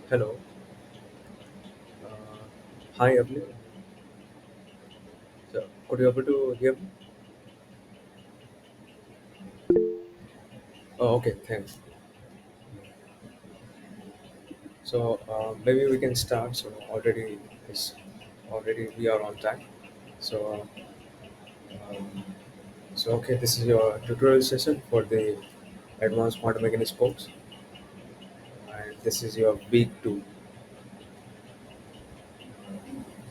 Hello. Uh, Hi, Abhi. So, could you able to hear me? Oh, okay, thanks. So maybe we can start. So is already we are on time. So um, okay, this is your tutorial session for the advanced quantum mechanics course, and this is your week 2.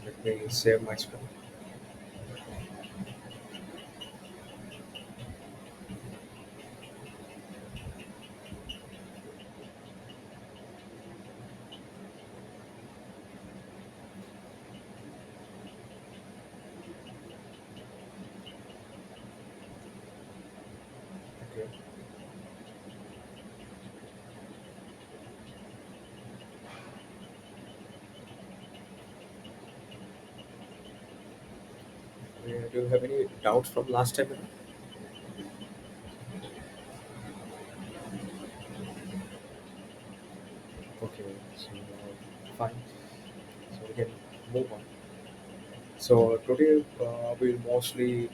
Let me save my screen. Okay. Do you have any doubts from last time? Okay, so fine. So we can move on. So today we'll mostly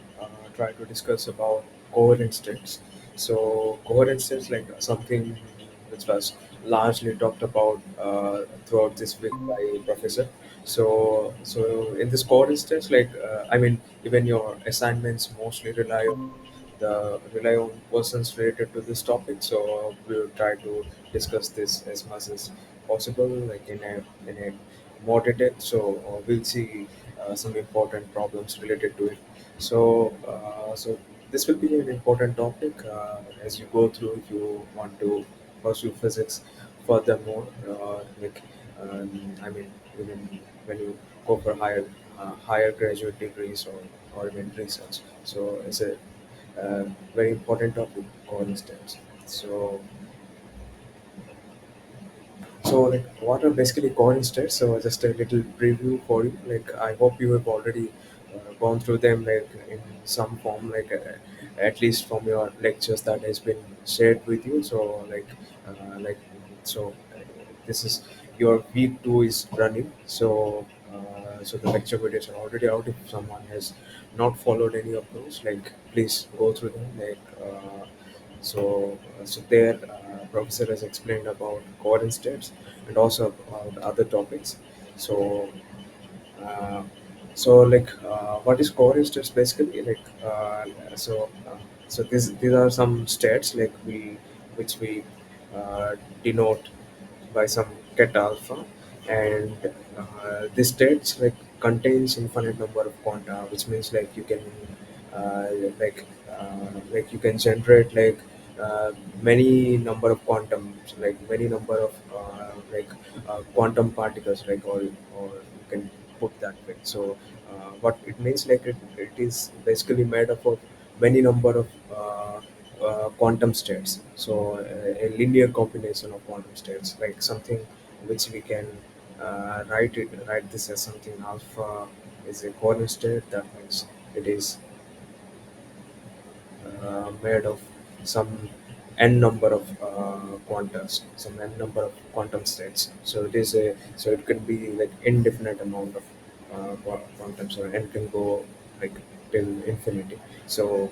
try to discuss about coherent states. So coherent states like something which was largely talked about throughout this week by professor. So in this coherent states, like I mean, even your assignments mostly rely on persons related to this topic. So we'll try to discuss this as much as possible, like in a more detail. So we'll see some important problems related to it. So this will be an important topic as you go through if you want to pursue physics furthermore. I mean, even when you go for higher graduate degrees or even research. So it's a very important topic, for instance. So, like, what are basically coin states? So, just a little preview for you. Like, I hope you have already gone through them, like in some form, like at least from your lectures that has been shared with you. Like, so this is your week 2 is running. So the lecture videos are already out. If someone has not followed any of those, like, please go through them. So there, professor has explained about coherent states and also about other topics. So, uh, what is coherent states basically? So these are some states like which we denote by some ket alpha, and this states like contains infinite number of quanta, which means like you can uh, like like you can generate many number of quantums, like many number of quantum particles, like or you can put that way. So what it means, like it is basically made up of many number of quantum states. So a linear combination of quantum states, like something which we can write this as something alpha is a coherent state. That means it is made of some n number of some n number of quantum states. So it can be like indefinite amount of quantums, or n can go like till infinity. So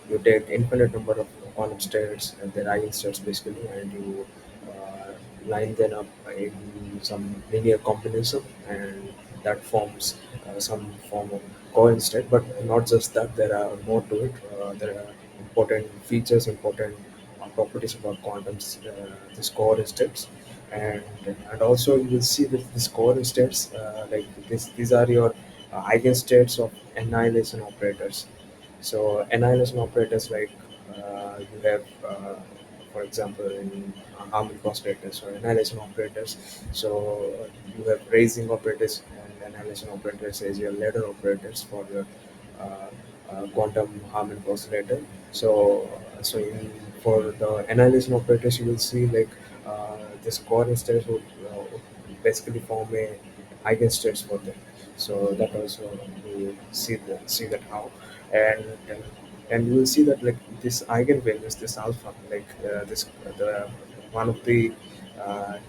you take infinite number of quantum states and their eigenstates basically, and you uh, line them up in some linear combination, and that forms some form of coincident. But not just that, there are more to it. There are important features, important properties about quantum this coherent states. And also you will see that this coherent states, these are your eigenstates of annihilation operators. So annihilation operators, like you have, for example, in harmonic oscillators or annihilation operators. So you have raising operators and annihilation operators as your ladder operators for your uh, quantum harmonic oscillator. For the annihilation operators, you will see like this coherent states would basically form a eigenstates for them. So that also we see that how. And and you will see that like this eigenvalue is this alpha, like this the one of the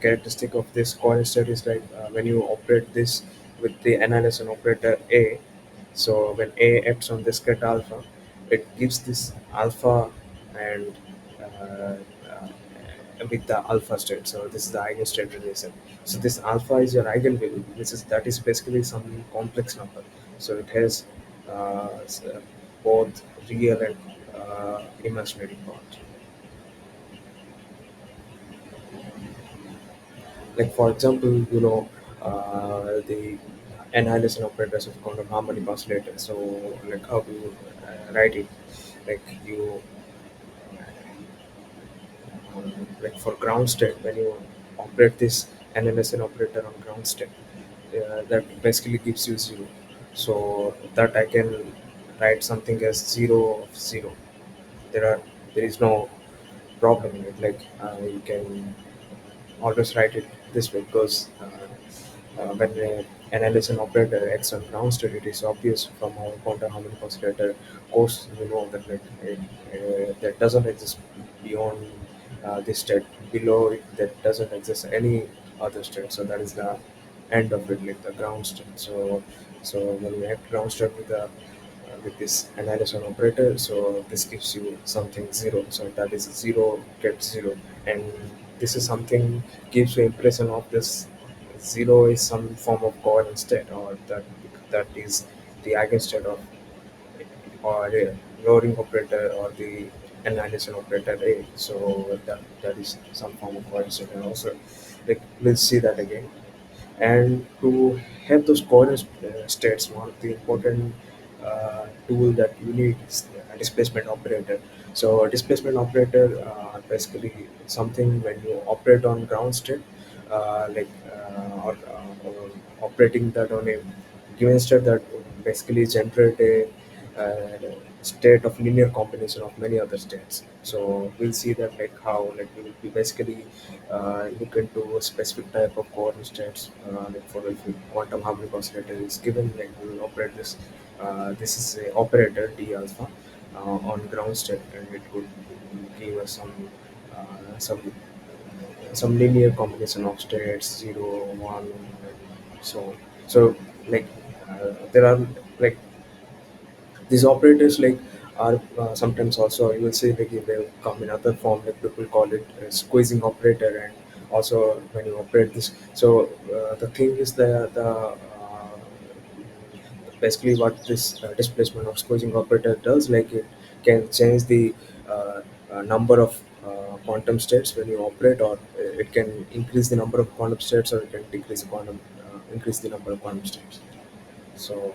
characteristic of this coherent state is like when you operate this with the annihilation operator a, so when a acts on this get alpha, it gives this alpha and uh, uh, with the alpha state. So this is the eigenstate relation. So this alpha is your eigenvalue. That is basically some complex number. So it has both real and imaginary part. Like for example, the annihilation operators of quantum harmonic oscillator. So like how do you write it? Like you like for ground state, when you operate this annihilation operator on ground state, that basically gives you zero. So that I can write something as zero of zero. There is no problem in it. Like you can always write it this way because when analyze an operator x on ground state, it is obvious from our quantum harmonic oscillator course, you know that like that doesn't exist beyond this state. Below it, that doesn't exist any other state. So that is the end of it, like the ground state. So when you add ground state with this analysis operator, so this gives you something zero. So that is zero gets zero, and this is something gives you impression of this zero is some form of coherent state, or that is the eigenstate of or a lowering operator or the annihilation operator A. So that is some form of coherent state, and also like we'll see that again. And to have those coherent states, one of the important tool that you need is a displacement operator. So a displacement operator basically something when you operate on ground state, or operating that on a given state, that basically generate a state of linear combination of many other states. So we'll see that like how like we will be basically look into a specific type of coordinate states. Like for if quantum harmonic oscillator is given, like we will operate this. This is a operator d alpha on ground state, and it could give us uh, some some linear combination of states 0, 1, and so on. So like there are like these operators like are sometimes also you will say like they come in other form, like people call it a squeezing operator, and also when you operate this. So the thing is basically what this displacement of squeezing operator does, like it can change the number of quantum states when you operate, or it can increase the number of quantum states, or it can increase the number of quantum states. So,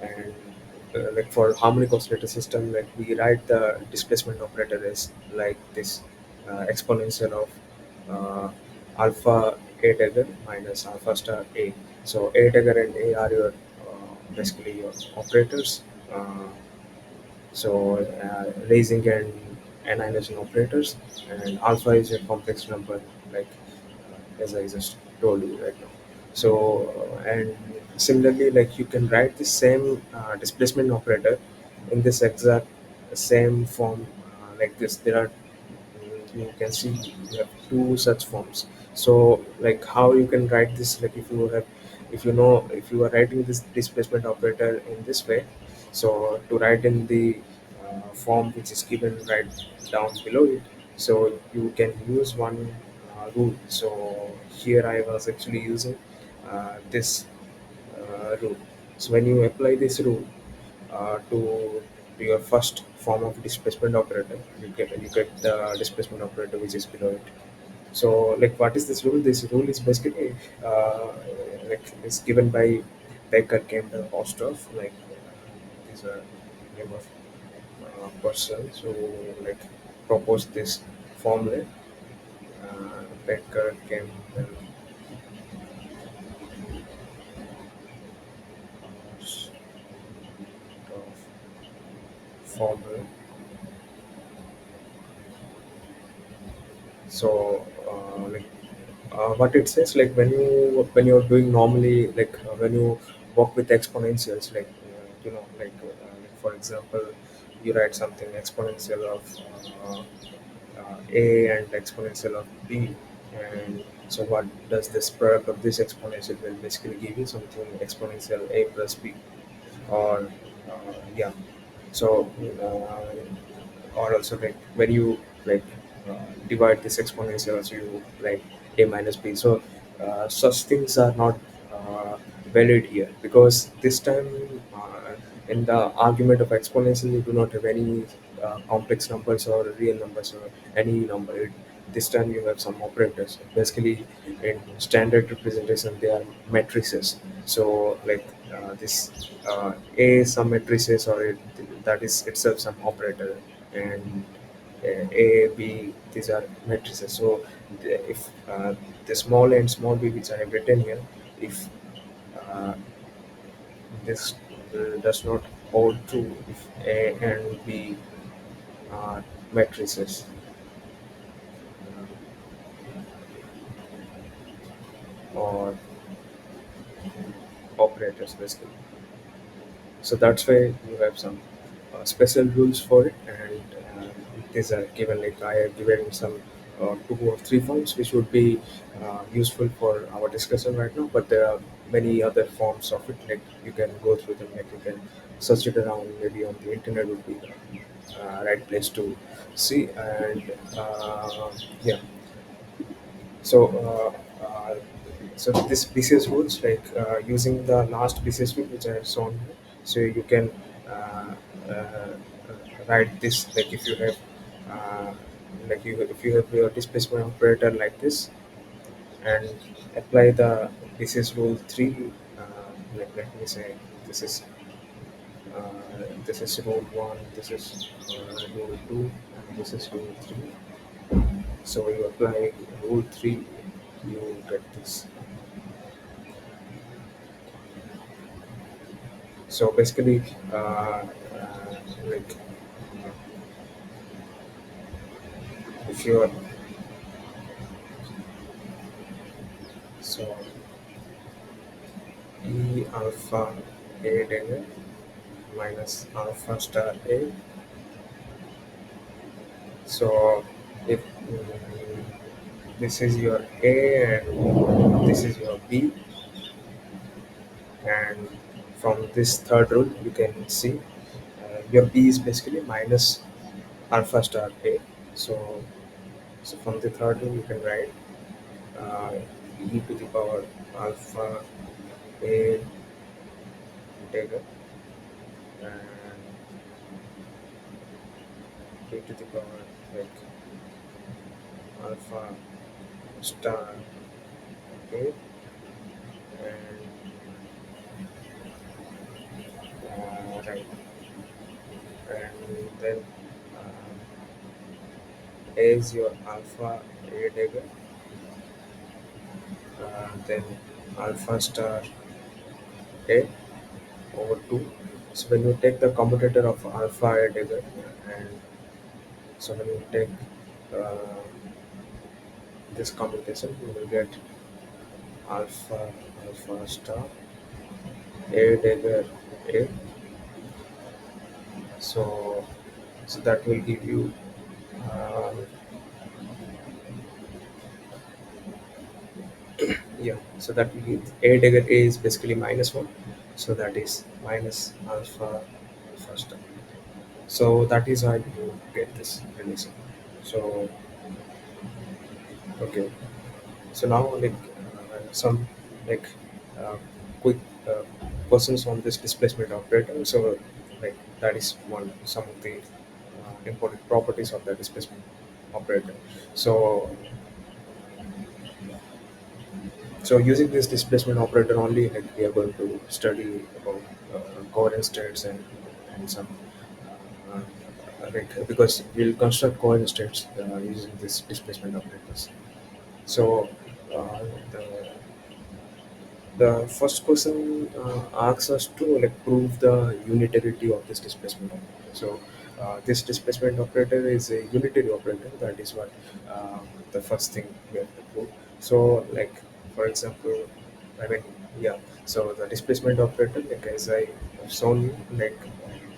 and like for harmonic oscillator system, like we write the displacement operator as like this exponential of uh, alpha a dagger minus alpha star a. So a dagger and a are your basically your operators. Raising and annihilation operators, and alpha is a complex number, like as I just told you right now. So, and similarly, like you can write the same displacement operator in this exact same form like this. You can see you have two such forms. So, like how you can write this, like if you are writing this displacement operator in this way, so to write in the form which is given right down below it, so you can use one rule. So here I was actually using this rule. So when you apply this rule to your first form of displacement operator, you get the displacement operator which is below it. So like what is this rule? This rule is basically like it's given by Becker, Campbell, Ostov. Like these are name of person. So like propose this formula. Becker, Campbell, Ostov formula. So what it says, like when you're doing normally, like when you work with exponentials, like for example, you write something exponential of a and exponential of b, and so what does this product of this exponential will basically give you something exponential a plus b, or yeah. So or also like when you like divide this exponential, so you like a minus b. So such things are not uh, valid here, because this time in the argument of exponential you do not have any complex numbers or real numbers or any number. This time you have some operators. Basically, in standard representation, they are matrices. So, like this A some matrices, or that is itself some operator, and A, B, these are matrices. So, if the small a and small b, which I have written here, if uh, this does not hold true, if A and B are matrices or operators, basically. So that's why you have some special rules for it, and these are given, like I have given some two or three forms which would be useful for our discussion right now. But there are many other forms of it. Like you can go through them, like you can search it around. Maybe on the internet would be the right place to see. And yeah, so, so this BCS rules, like using the last BCS rule which I have shown here, so you can write this, like if you have if you have your displacement operator like this, and apply the BCS rule 3. Let me say this is rule 1, this is rule 2, and this is rule 3. So you apply rule 3, you get this. So basically, like if you are, so E alpha A delta minus alpha star A. So if this is your A and this is your B, and from this third rule you can see your B is basically minus alpha star A. So from the third rule you can write uh, e to the power alpha A integer, and e to the power like alpha star A, and right, and then A is your alpha A dagger, then alpha star A over 2. So when you take the commutator of alpha A dagger, and so when you take uh, this computation, you will get alpha star A dagger A. So that will give you um, yeah. So that will give A dagger A is basically minus 1. So that is minus alpha star. So that is how you get this relation. So okay. So now like some like uh, quick questions on this displacement operator. So like that is one some of the important properties of the displacement operator. So using this displacement operator only, like we are going to study about coherent states, and some uh, like because we'll construct coherent states using this displacement operators. So uh, the the first question asks us to like prove the unitarity of this displacement operator. So this displacement operator is a unitary operator. That is what the first thing we have to prove. So like for example, I mean yeah. So the displacement operator, like as I have shown you, like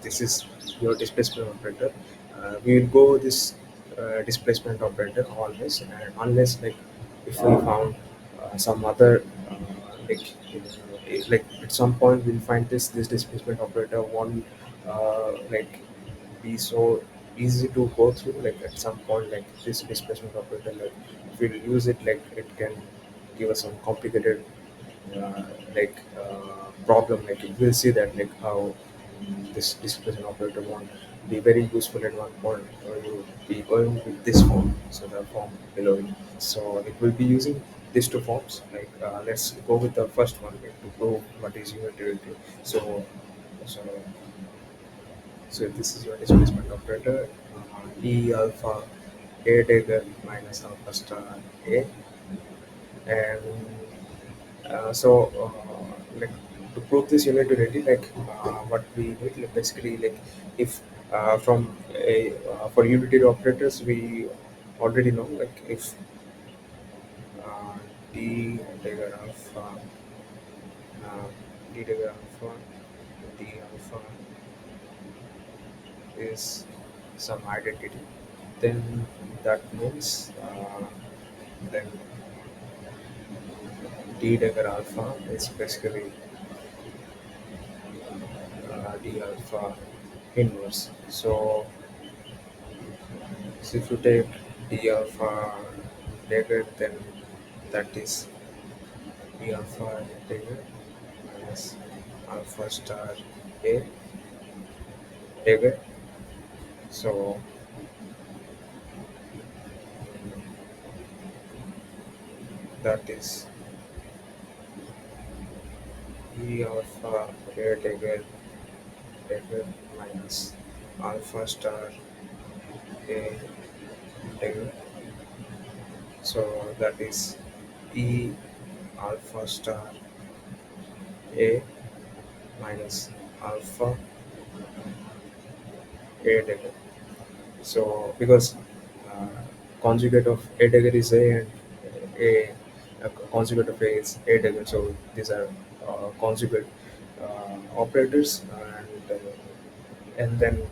this is your displacement operator. We will go with this displacement operator always, and unless like if we found some other like at some point we'll find this displacement operator won't like be so easy to go through, like at some point like this displacement operator, like if we use it, like it can give us some complicated uh, problem. Like we'll see that like how this displacement operator won't be very useful at one point, or you'll be going with this form, so the form below it. So it will be using these two forms. Like let's go with the first one, like, to prove what is unitarity. So so this is your displacement operator, E alpha A dagger minus alpha star A, and like to prove this unitarity, like what we need, like, basically, like if from a for unitary operators we already know, like if uh, d dagger alpha uh, d dagger alpha d alpha is some identity, then that means then d dagger alpha is basically d alpha inverse. So if you take d alpha dagger, then that is d alpha dagger minus alpha star a dagger. So that is e alpha a dagger minus alpha star a dagger. So that is e alpha star a minus alpha a dagger. So because uh, conjugate of a dagger is a, and a conjugate of a is a dagger, so these are conjugate operators, and then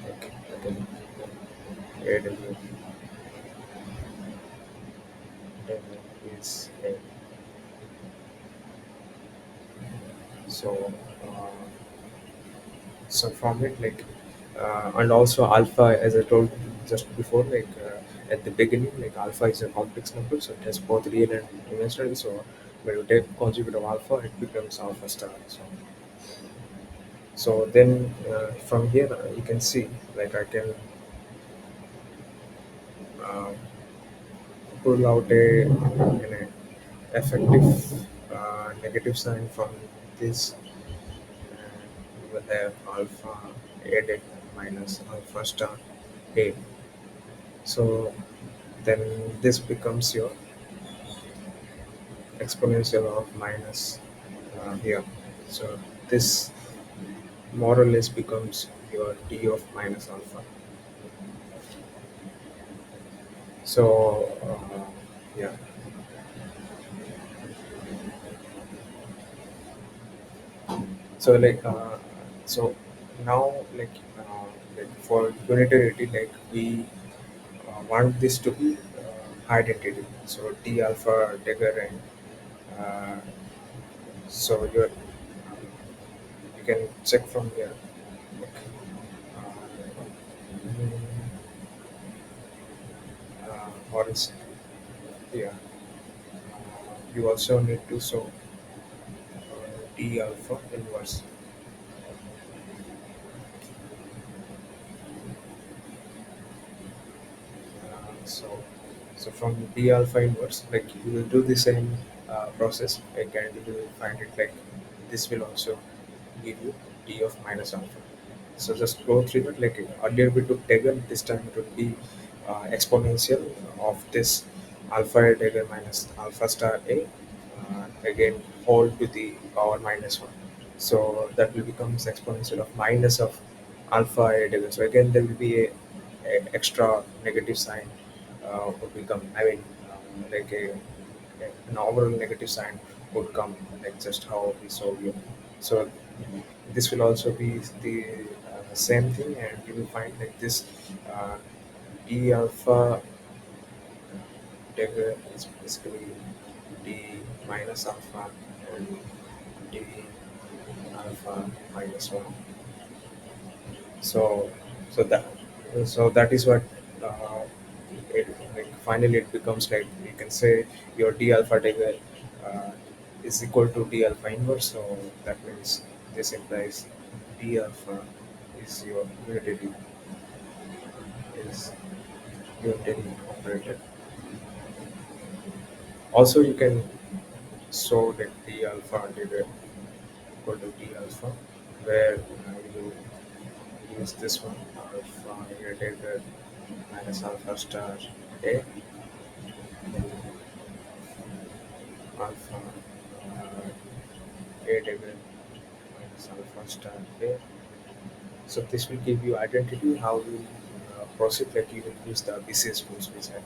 like a dagger, dagger is a. So so from it, like and also alpha, as I told just before, like at the beginning, like alpha is a complex number, so it has both real and imaginary. So when you take conjugate of alpha, it becomes alpha star. So then from here you can see, like I can uh, pull out an effective negative sign from this, and we will have alpha added minus alpha star a. So then this becomes your exponential of minus here. So this more or less becomes your d of minus alpha. So yeah, so so now like for unitarity, like we want this to be identity. So d alpha dagger, and uh, so you can check from here. Like, or else, yeah, you also need to show d alpha inverse. So from d alpha inverse, like you will do the same process, like, and you will find it like this will also give you d of minus alpha. So just go through it. Like earlier we took dagger, this time it would be exponential of this alpha dagger minus alpha star a, again whole to the power minus one. So that will become exponential of minus of alpha a dagger. So again there will be a extra negative sign would become. I mean, like an overall negative sign would come, like just how we saw here. So This will also be the same thing, and you will find like this uh, d alpha dagger is basically d minus alpha and d alpha minus 1. So that is what uh, it, like finally it becomes like you can say your d alpha dagger uh, is equal to d alpha inverse. So that means this implies d alpha is your is unitary operator. Also, you can show that d alpha dagger equal to d alpha, where you use this one alpha dagger minus alpha star a alpha a dagger minus alpha star a. So this will give you identity how you proceed, like you will use the BCS rules which I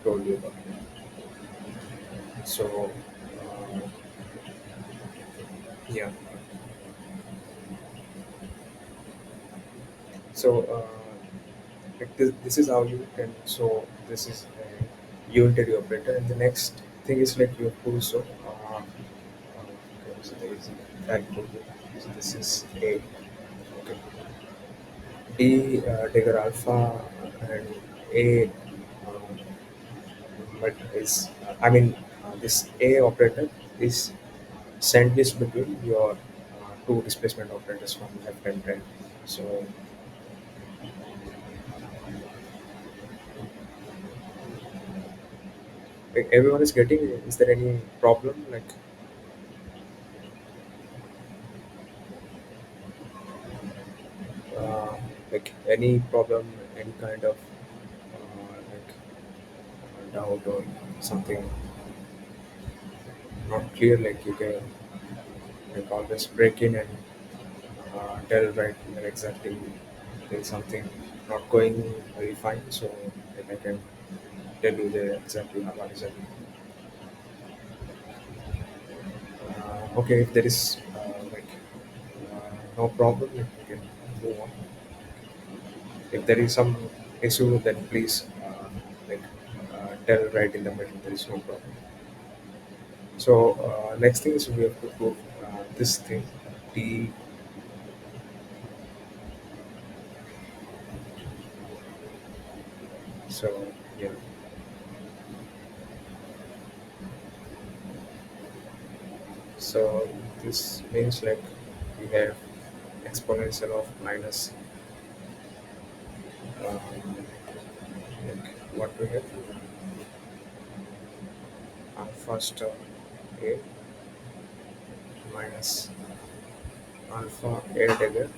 told you about. So yeah, so like this is how you can. So this is a unitary operator, and the next thing is like you have to so okay, so there is I told you. So this is a okay d dagger alpha and a but is I mean this A operator is sandwiched between your two displacement operators from left and right. So like, everyone is getting. Is there any problem? Uh, like any problem, any kind of doubt or something not clear? Like you can like always break in and tell right where exactly there is something not going very fine. So like I can tell you the exactly how what is it. Okay, if there is no problem, like, we can move on. If there is some issue, then please like tell right in the middle. There is no problem. So next thing is we have to prove this thing. T. So yeah. So this means like we have exponential of minus like what we have alpha star a minus alpha a dagger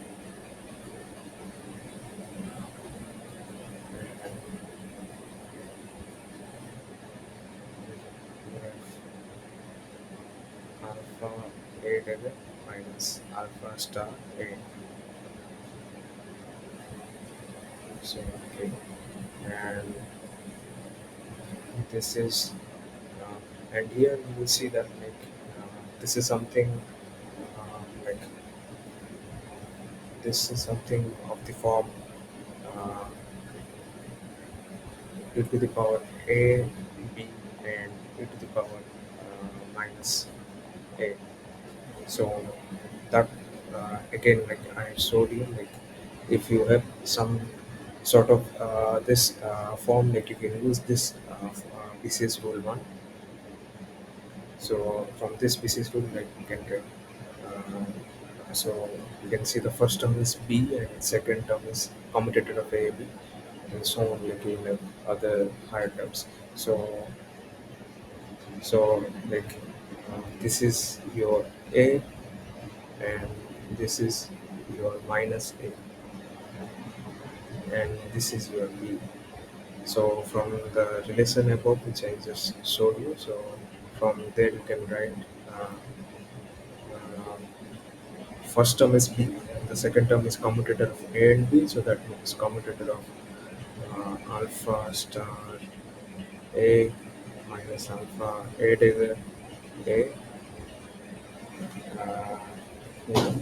and we have alpha a dagger minus alpha star a. So okay, and this is and here you will see that like this is something like this is something of the form uh, e to the power a b and e to the power minus a. So that again like I showed you like if you have some sort of this form like you can use this BCS rule 1. So from this species rule, like you can get, so you can see the first term is B and second term is commutator of A, B, and so on. Like you have other higher terms. So like this is your A and this is your minus A and this is your B. So from the relation above which I just showed you, so from there you can write. Uh, First term is B, the second term is commutator of A and B, so that means commutator of alpha star A minus alpha A dagger A Yeah.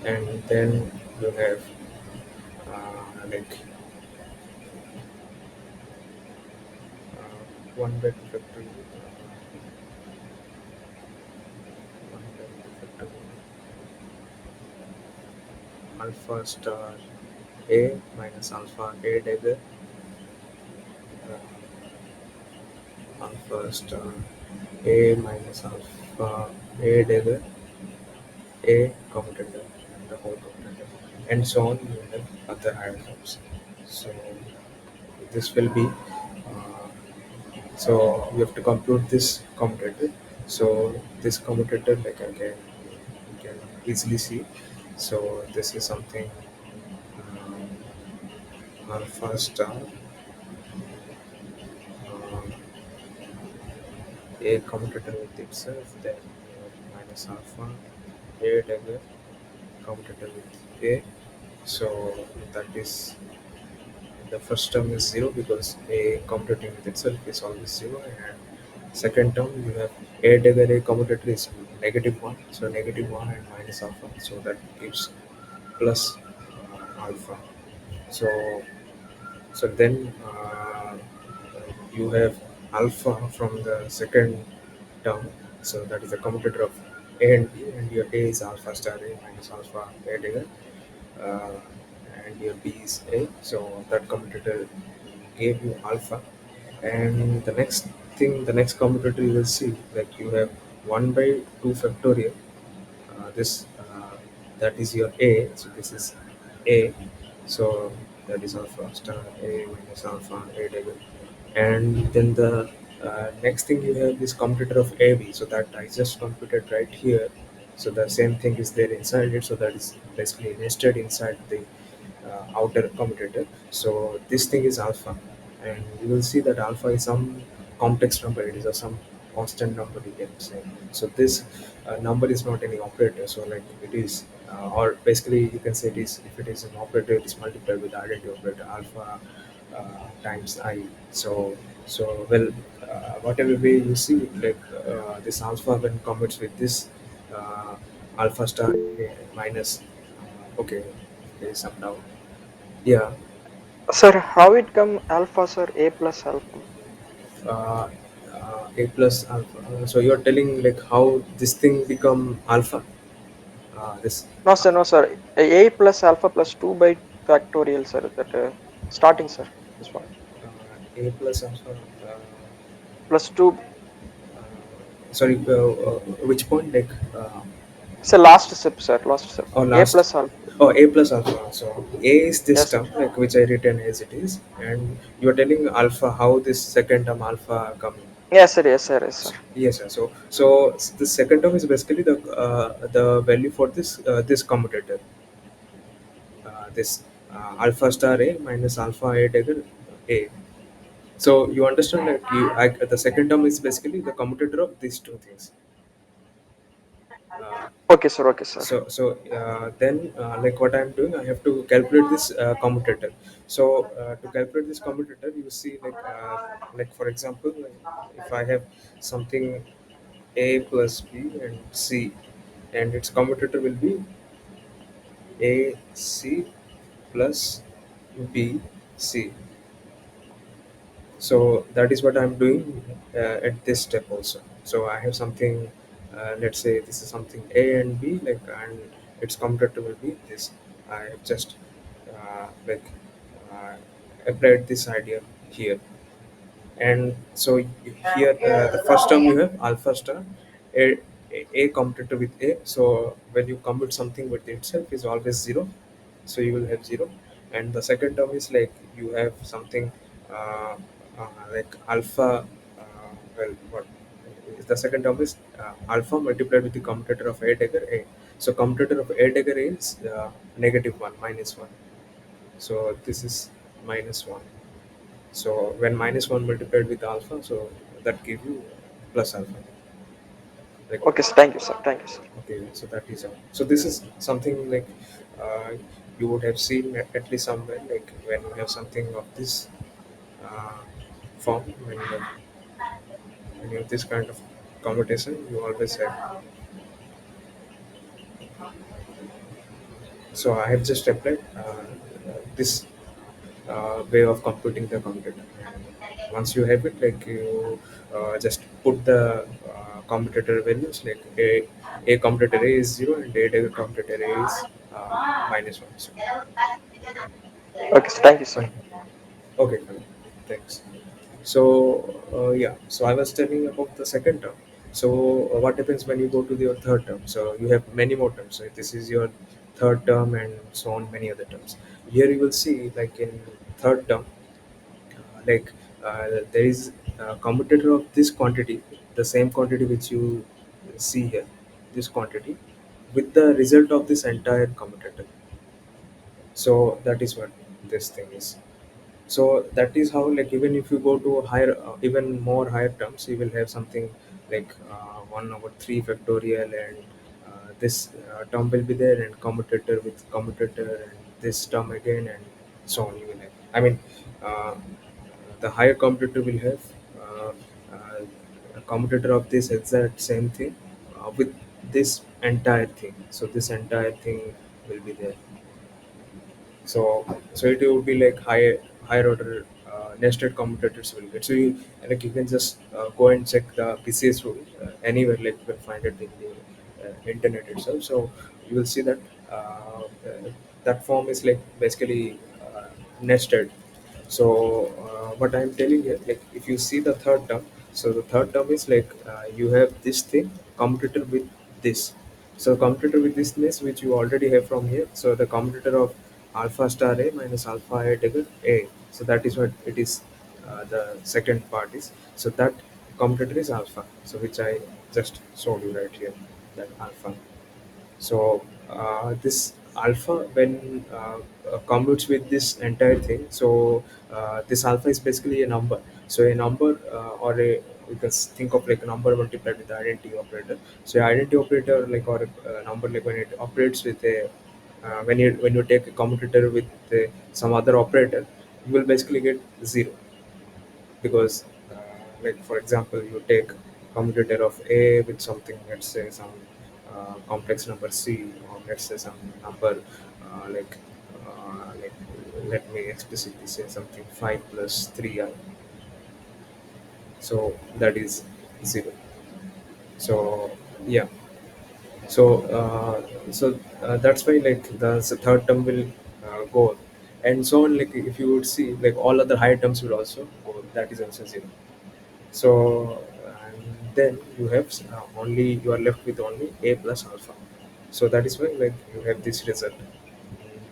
And then you have like 1 by 2 factorial, 1 by 2 factorial alpha star a minus alpha a dagger alpha star a minus alpha a dagger a commutator and the whole commutator, and so on. You have other higher terms. So this will be so you have to compute this commutator. So this commutator, like again, you can easily see. So this is something alpha star a commutator with itself, then minus alpha a dagger commutator with a. So that is the first term is 0 because a commutating with itself is always 0, and second term you have a dagger a commutator is negative 1, so negative 1 and minus alpha, so that gives plus alpha. So then you have alpha from the second term, so that is the commutator of a and b, and your a is alpha star a minus alpha a dagger, uh, and your b is a, so that commutator gave you alpha. And the next commutator you will see, like you have 1 by 2 factorial, this that is your a, so this is a, so that is alpha star a minus alpha a dagger. And then the next thing you have is commutator of ab, so that I just computed right here, so the same thing is there inside it, so that is basically nested inside the outer commutator. So this thing is alpha, and you will see that alpha is some complex number. It is a some constant number, you can say. So this number is not any operator. So like it is, or basically you can say it is, if it is an operator, it is multiplied with the identity operator alpha times I. Well, whatever way you see, like this alpha when commutes with this uh, alpha star minus. Okay, there is some doubt. Yeah, Sir, how it come alpha, sir? A plus alpha. uh, a plus alpha. So you're telling like how this thing become alpha? This No, sir, no, sir. A plus alpha plus 2 by factorial, sir. That starting, sir. This one. a plus alpha. Plus 2. Sorry, which point? Like Sir, last step, sir. Last step. or A last? plus alpha. Oh, a plus alpha. So a is this Yes, sir. term, like which I written as it is, and you're telling alpha how this second term alpha come. Yes, sir. Yes, sir. Yes, sir. Yes, sir. The second term is basically the value for this commutator, this alpha star a minus alpha a dagger a. So you understand that the second term is basically the commutator of these two things. Uh, Okay, sir. Okay, sir. then like what I'm doing, I have to calculate this commutator. So to calculate this commutator, you see like for example, like, if I have something a plus b and c, and its commutator will be a c plus b c. So that is what I'm doing at this step also. So I have something, let's say this is something a and b, like, and its commutator will be this. I have just like uh, applied this idea here. And so here the first term you have alpha star a, a commutator with a, so when you compute something with itself is always 0, so you will have 0. And the second term is like you have something uh, like alpha, well, what the second term is alpha multiplied with the commutator of a dagger a. So commutator of a dagger a is negative 1 minus 1, so this is minus 1. So when minus 1 multiplied with alpha, so that give you plus alpha. Like, Okay, sir. Thank you, sir. Thank you, sir. okay, so that is all. So this is something like uh, you would have seen at least somewhere, like when you have something of this uh, form, when you have this kind of computation, you always have. So I have just applied this way of computing the computer. And once you have it, like you just put the commutator values, like a commutator A is 0 and a commutator A is -1. So Okay, so thank you, sir. fine. Okay, fine. Thanks. So yeah, so I was telling about the second term. So what happens when you go to your third term? So you have many more terms. So this is your third term and so on, many other terms. Here you will see, like in third term, like there is a commutator of this quantity, the same quantity which you see here, this quantity, with the result of this entire commutator. So that is what this thing is. So that is how, like, even if you go to higher even more higher terms, you will have something like 1 over 3 factorial, and this term will be there, and commutator with commutator, and this term again, and so on. You will have, I mean, uh, the higher commutator will have uh, uh, a commutator of this exact same thing with this entire thing. So this entire thing will be there. So it will be like higher order nested commutators will get. So you, like, you can just go and check the PCS rule anywhere, like you can find it in the internet itself. So you will see that that form is like basically nested. So what I'm telling you, like, if you see the third term, so the third term is like you have this thing commutator with this. So commutator with this list, which you already have from here. So the commutator of alpha star A minus alpha A together A. So that is what it is. The second part is, so that commutator is alpha. So which I just showed you right here, that alpha. So this alpha, when commutes with this entire thing, so this alpha is basically a number. So a number or a, you can think of like a number multiplied with the identity operator. So identity operator, like, or a number, like when it operates with a when you take a commutator with some other operator, you will basically get zero, because like, for example, you take commutator of A with something, let's say some complex number C, or let's say some number like, let me explicitly say something 5 plus 3i, so that is 0. So yeah, so that's why, like, the third term will go, and so on. Like, if you would see, like, all other higher terms will also go, that is also 0. So and then you have only, you are left with only A plus alpha. So that is why, like, you have this result,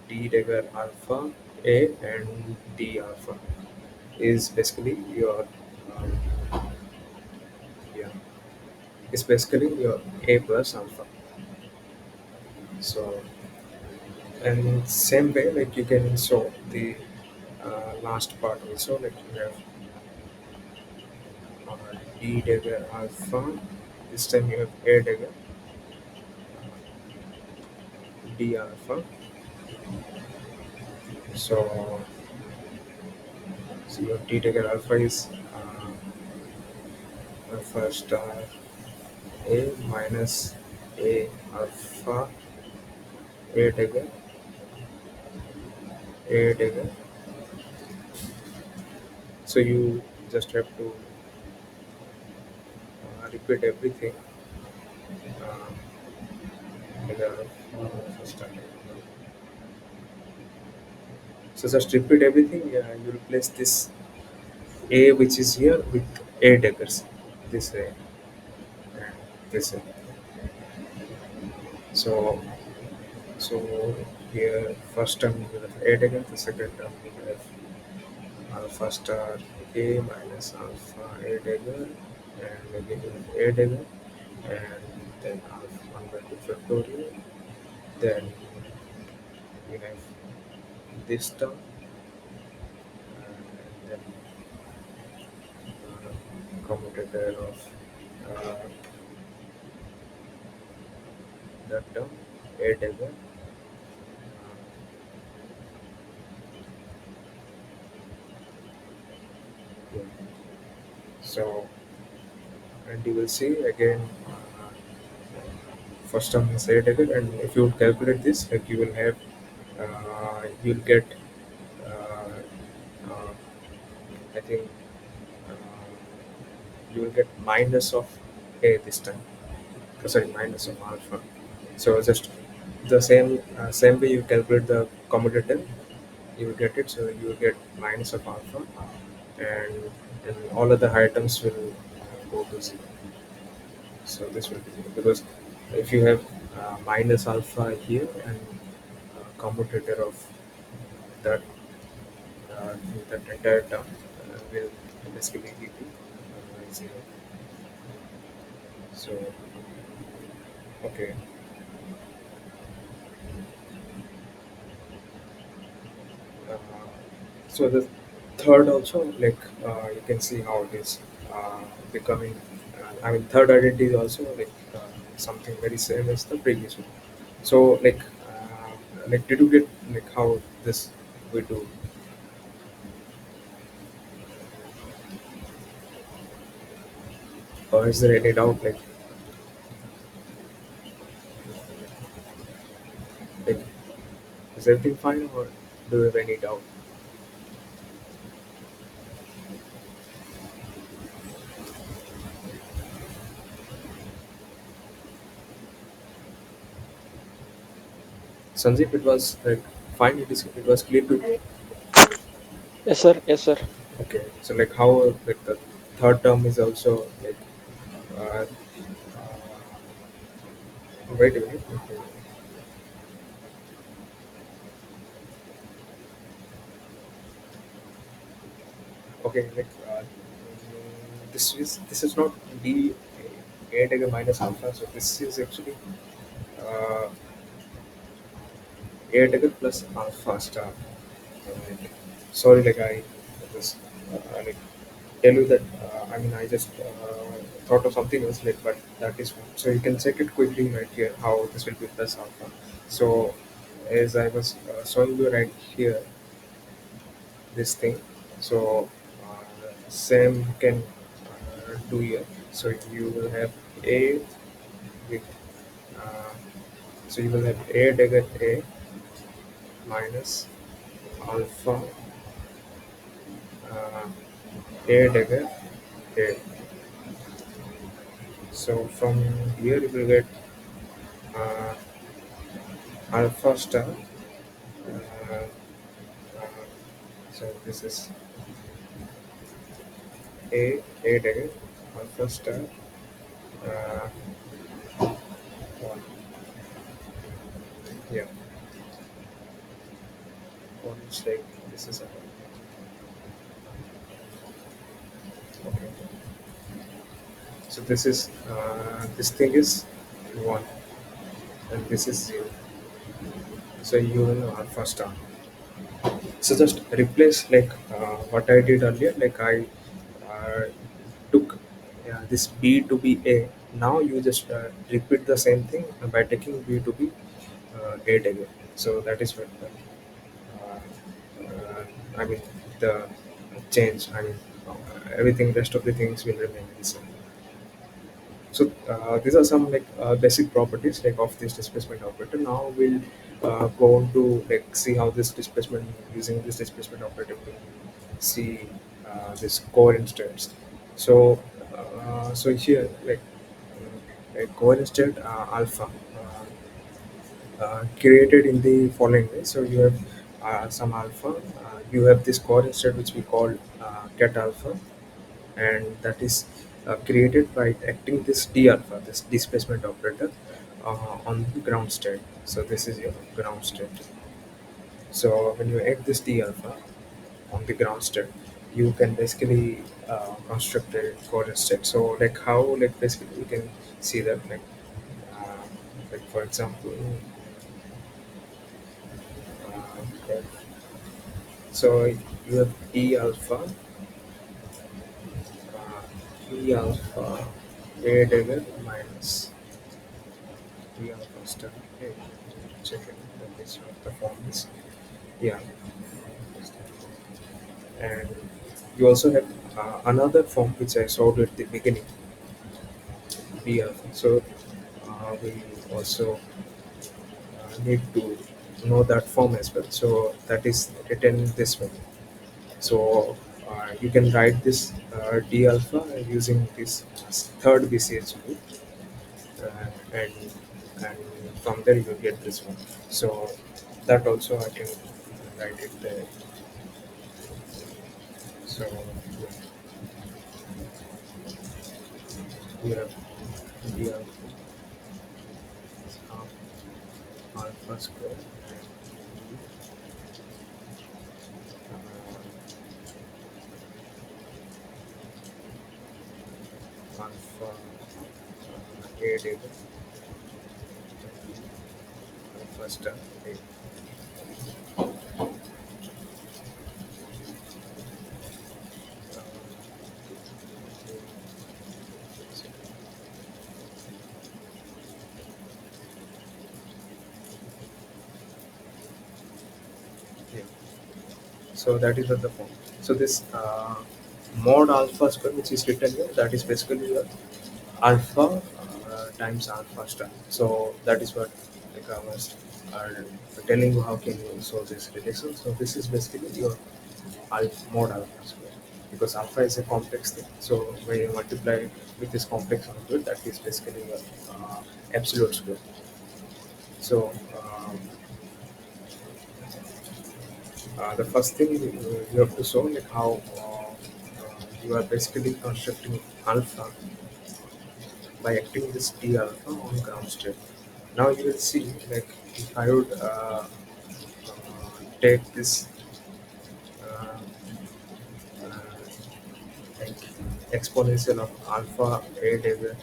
d dagger alpha A, and d alpha is basically your yeah, it's basically your A plus alpha. So, and same way, like, you can show the last part also, like you have uh, d dagger alpha. This time you have A dagger d alpha. So your d dagger alpha is alpha star A minus A alpha A dagger A dagger. So you just have to repeat everything. Dagger alpha star. So just repeat everything. Yeah, you replace this A which is here with A daggers. This A and this A. So so here first term you will have A dagger, the second term you will have alpha star A minus alpha A dagger, and again you have A dagger, and then alpha 1 by 2 factorial, then you have this term, and then commutator of uh, that term, A dagger. Yeah. So and you will see again first term is 8 again, and if you calculate this, like you will have you'll get uh, uh, I think uh, you will get minus of a this time. Sorry, minus of alpha. So just the same way you calculate the commutator, you will get it. So you will get minus of alpha, and all other items will go to zero. So this will be zero because if you have minus alpha here and commutator of that uh, that entire term will basically give you zero. So okay. Uh, so the third also, like you can see how it is becoming. I mean, third identity is also like something very same as the previous one. So like did you get like how this we do, or is there any doubt? Like is everything fine, or do you have any doubt? Sanjeev, it was like fine. It was clear to. Yes, sir. Yes, sir. Okay, so like how like the third term is also like uh, wait a minute. Okay. Okay, like this is not d a dagger minus alpha, so this is actually uh, a dagger plus alpha star. And sorry, like I just like tell you that I mean I just thought of something else, like but that is one. So you can check it quickly right here how this will be plus alpha. So as I was showing you right here, this thing. So same can do here. So you will have a with uh, so you will have a dagger a minus alpha uh, a dagger a. So from here you will get uh, alpha star. Uh, uh, so this is a dagger alpha star uh, one. Yeah, one mistake. This is a okay. So this thing is one, and this is zero. So you will know alpha star. So just replace like what I did earlier. Like I took this B to be A. Now you just repeat the same thing by taking B to be A again. So that is what I mean the change. I mean everything. Rest of the things will remain the same. So these are some like basic properties like of this displacement operator. Now we'll go on to like see how this displacement using this displacement operator will see this coherent states. So so here like a coherent state alpha created in the following way. So you have some alpha. You have this coherent state which we call ket alpha, and that is created by acting this d alpha, this displacement operator, on the ground state. So this is your ground state. So when you add this d alpha on the ground state, you can basically construct a coordinate state. So like how like basically you can see that uh, like for example, okay. So you have d alpha, d alpha, a dagger minus we are first check it that this what the form is. Yeah, and you also have another form which I showed at the beginning. d alpha. So we also need to know that form as well. So that is written this way. So you can write this d alpha using this third BCH loop, and from there you get this one. So that also I can write it there. So we have d alpha is half alpha square and alpha a data alpha star a. Yeah. So that is what the form. So this mod alpha square, which is written here, that is basically your alpha times alpha star. So that is what like I was telling you how can you solve this relation. So this is basically your mod alpha square because alpha is a complex thing. So when you multiply with this complex onto it, that is basically your absolute square. So the first thing you have to show like how you are basically constructing alpha by acting this d alpha on ground state. Now you will see like if I would take this uh, like exponential of alpha a level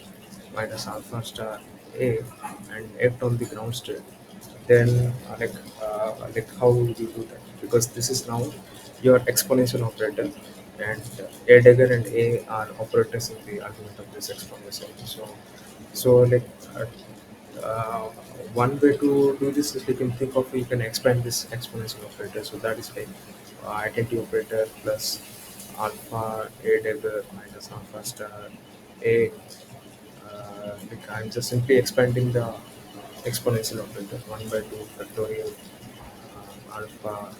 minus alpha star a and act on the ground state, then like how will you do that? Because this is now your exponential operator, and a dagger and a are operators in the argument of this exponential. So like uh, uh, one way to do this is you can think of you can expand this exponential operator. So that is like identity operator plus alpha a dagger minus alpha star a. Like I'm just simply expanding the exponential operator 1 by 2 factorial alpha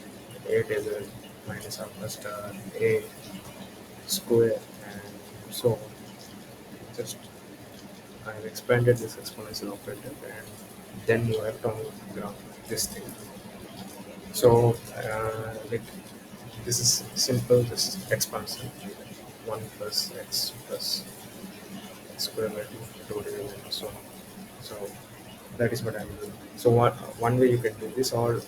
a dagger minus alpha star a square and so on. Just I've expanded this exponential operator and then you have to ground this thing. So like this is simple. This is expansion. 1 plus x plus x square by 2 factorial and so on. So that is what I'm doing. So one way you can do this, or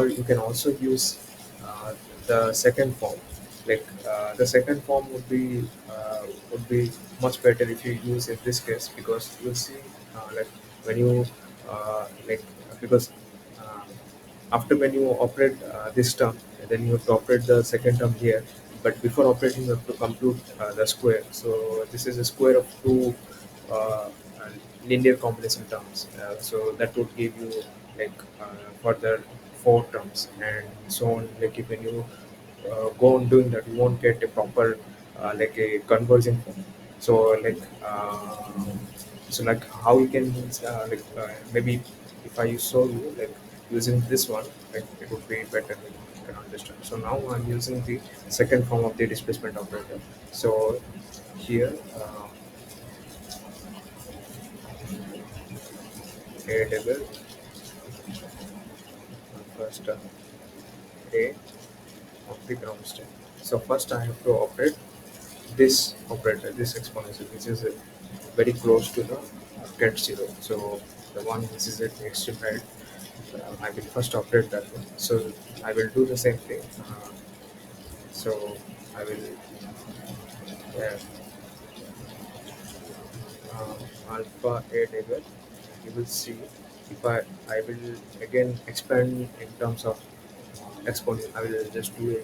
you can also use the second form. Like the second form would be much better if you use in this case, because you'll see like when you like because uh, after when you operate this term, then you have to operate the second term here. But before operating, you have to compute the square. So this is a square of two uh, uh, linear combination terms. So that would give you like further four terms and so on. Like if when you go on doing that, you won't get a proper like a conversion form. So like how you can maybe if I show you like using this one, like it would be better like, you can understand. So now I'm using the second form of the displacement operator. So here a double first a of the ground state. So first I have to operate this operator, this exponential, which is very close to the get zero. So the one which is at the extreme right, I will first operate that one. So I will do the same thing. So I will uh, alpha a dagger. You will see if I will again expand in terms of exponent. I will just do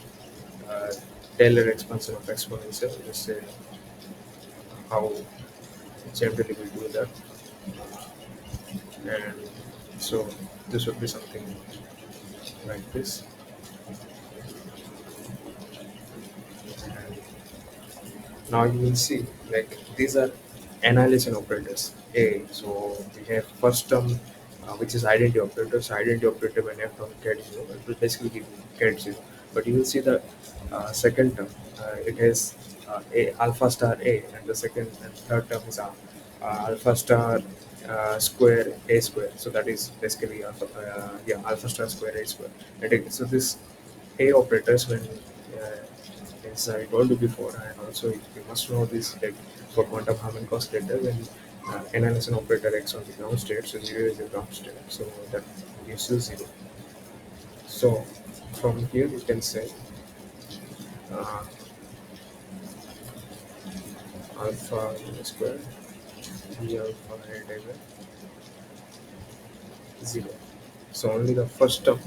a Taylor expansion of exponential. Just say how generally we do that, and so this would be something like this. And now you will see like these are annihilation operators A. So we have first term, which is identity operator. So identity operator when f on cat 0, it will basically give you cat 0. But you will see the second term, it has a alpha star A, and the second and third term is alpha star square A square. So that is basically alpha, alpha star square A square. So this A operators when as I told you before, and also you must know this, like for quantum harmonic oscillator, when annihilation operator acts on the ground state, so zero is the ground state, so that gives you zero. So from here you can say uh, alpha square b alpha and ever zero. So only the first term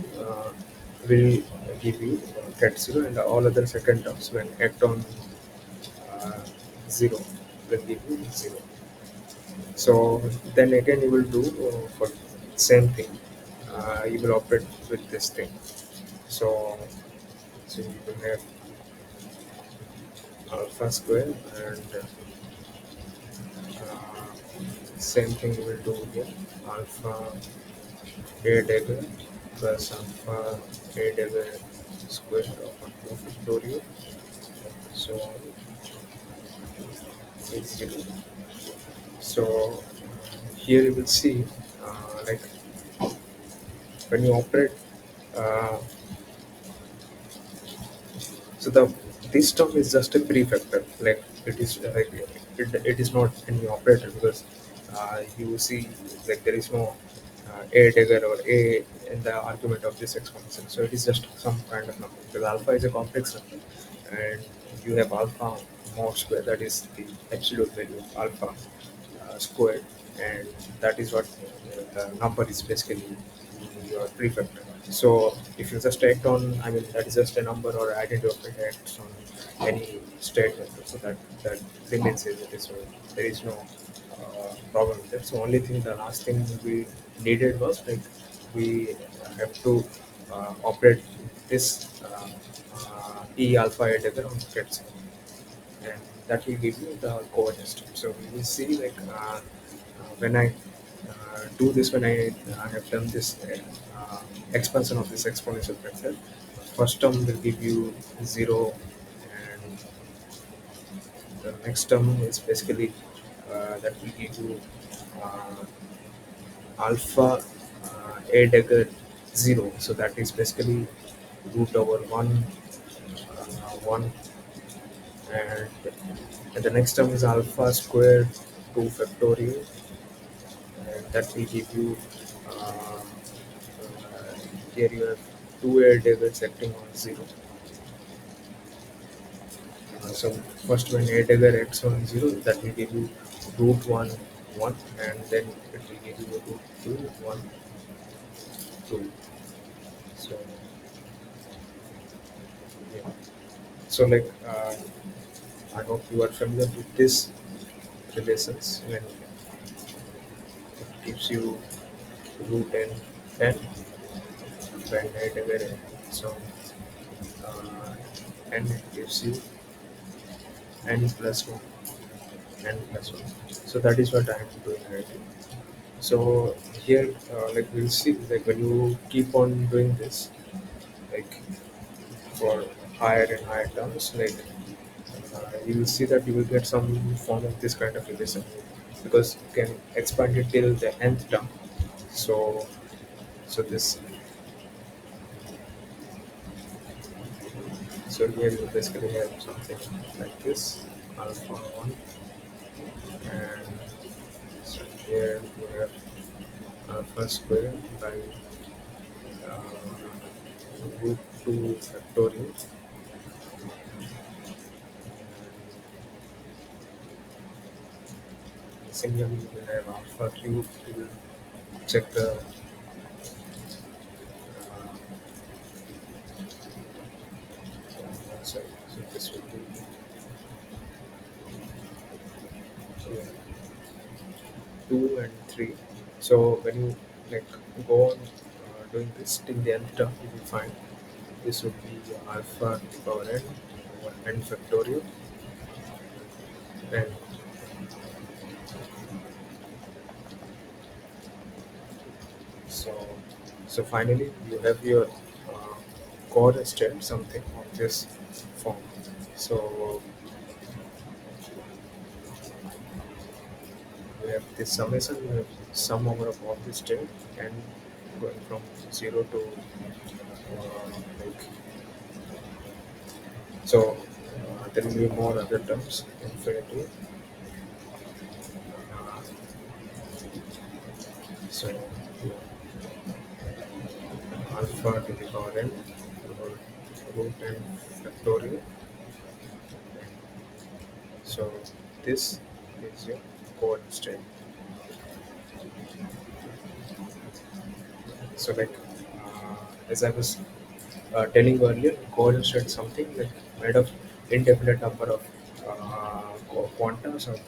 will give you cat zero, and all other second terms when act on uh, zero will give you zero. So then again you will do for same thing. You will operate with this thing. So you will have alpha square and same thing you will do here. Alpha a dagger plus alpha a dagger square of 2 factorial. So it's zero. So here you will see like when you operate. Uh, So the this term is just a prefactor, like it is not any operator because you see like there is no a dagger or a in the argument of this exponential. So it is just some kind of number because alpha is a complex number, and you have alpha mod square, that is the absolute value of alpha squared, and that is what the number is basically your prefactor. So if you just act on, I mean, that is just a number or identity of it acts on any state vector, so that remains as it is. So there is no problem with that. So only thing, the last thing we needed was like we have to operate this E alpha dagger on cat, and that will give you the coordinate system. So we will see like when I do this, when I have done this expansion of this exponential vector, first term will give you zero, and the next term is basically that will give you uh, alpha a dagger zero. So that is basically root over one, and, and the next term is alpha squared 2 factorial, and that will give you here you have two air daggers acting on zero. So first when air dagger acts on zero, that will give you root 1 1, and then it will give you root 2 1 2. So yeah. So like I hope you are familiar with this relations when it gives you root n 10 when air dagger acts on uh, n, it gives you n plus 1 n plus 1. So that is what I am doing right now. So here, like we'll see, like when you keep on doing this, like for higher and higher terms, like you will see that you will get some form of this kind of relation because you can expand it till the nth term. So, so this, so here you basically have something like this, alpha one, and so here you have alpha square by uh, root 2 factorial. Similarly, you will have alpha cube to check the sorry, so this will be uh, 2 and 3. So when you like go on doing this till the nth term, you will find this would be alpha to the power n over n factorial, and So finally, you have your core state something of this form. So we have this summation, we have sum over of all this state and going from zero to like so. There will be more other terms infinity. So alpha to the power n root n factorial. So this is your coordinate state. So like as I was telling earlier, coordinate state is something like made of indefinite number of quantums or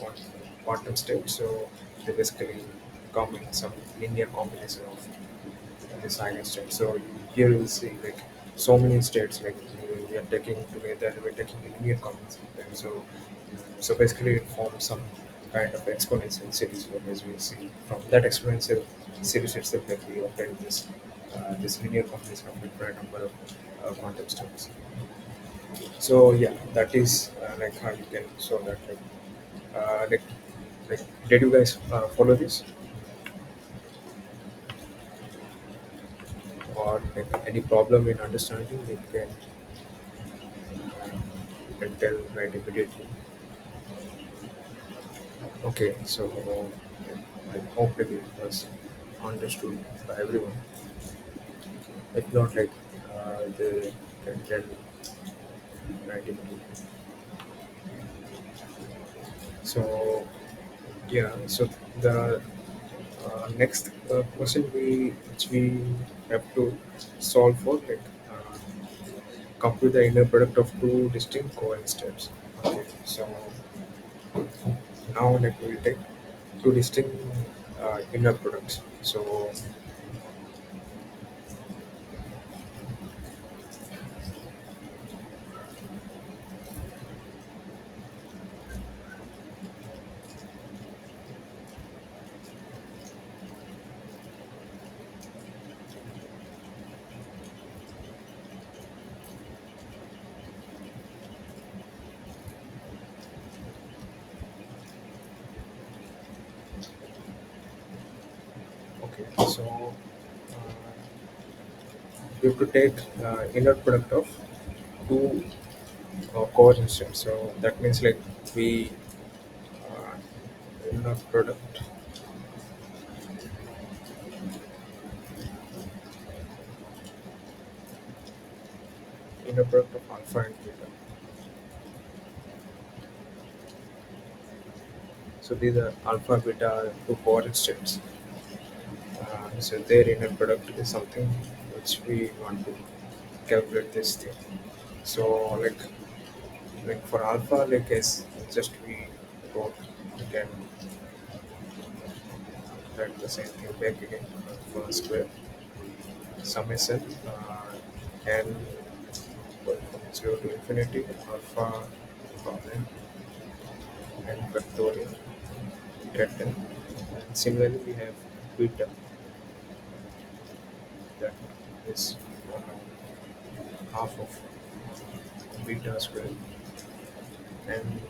quantum states. So they basically come in some linear combination of this ion state. So here you will see like so many states like we are taking together, we're taking linear combination of them. So basically it forms some kind of exponential series where as we see from that exponential series itself that we obtain this linear combination of different number of quantum states. So yeah, that is like how you can show that uh, like like did you guys follow this or like any problem in understanding you can tell right immediately. Okay, so I hope it was understood by everyone. If not, like they can tell right immediately. So yeah, so the next question which we have to solve for uh, compute the inner product of two distinct covalent states. Okay, so now like we will take two distinct inner products. So okay, so we have to take inner product of two covalent states. So that means like we inner product inner product of alpha and beta. So these are alpha beta two covalent states. So their inner product is something which we want to calculate this thing. So like for alpha, like as just we wrote, we can write the same thing back again. Alpha square summation n going from 0 to infinity alpha power n factorial get n. And similarly, we have beta that is half of beta square and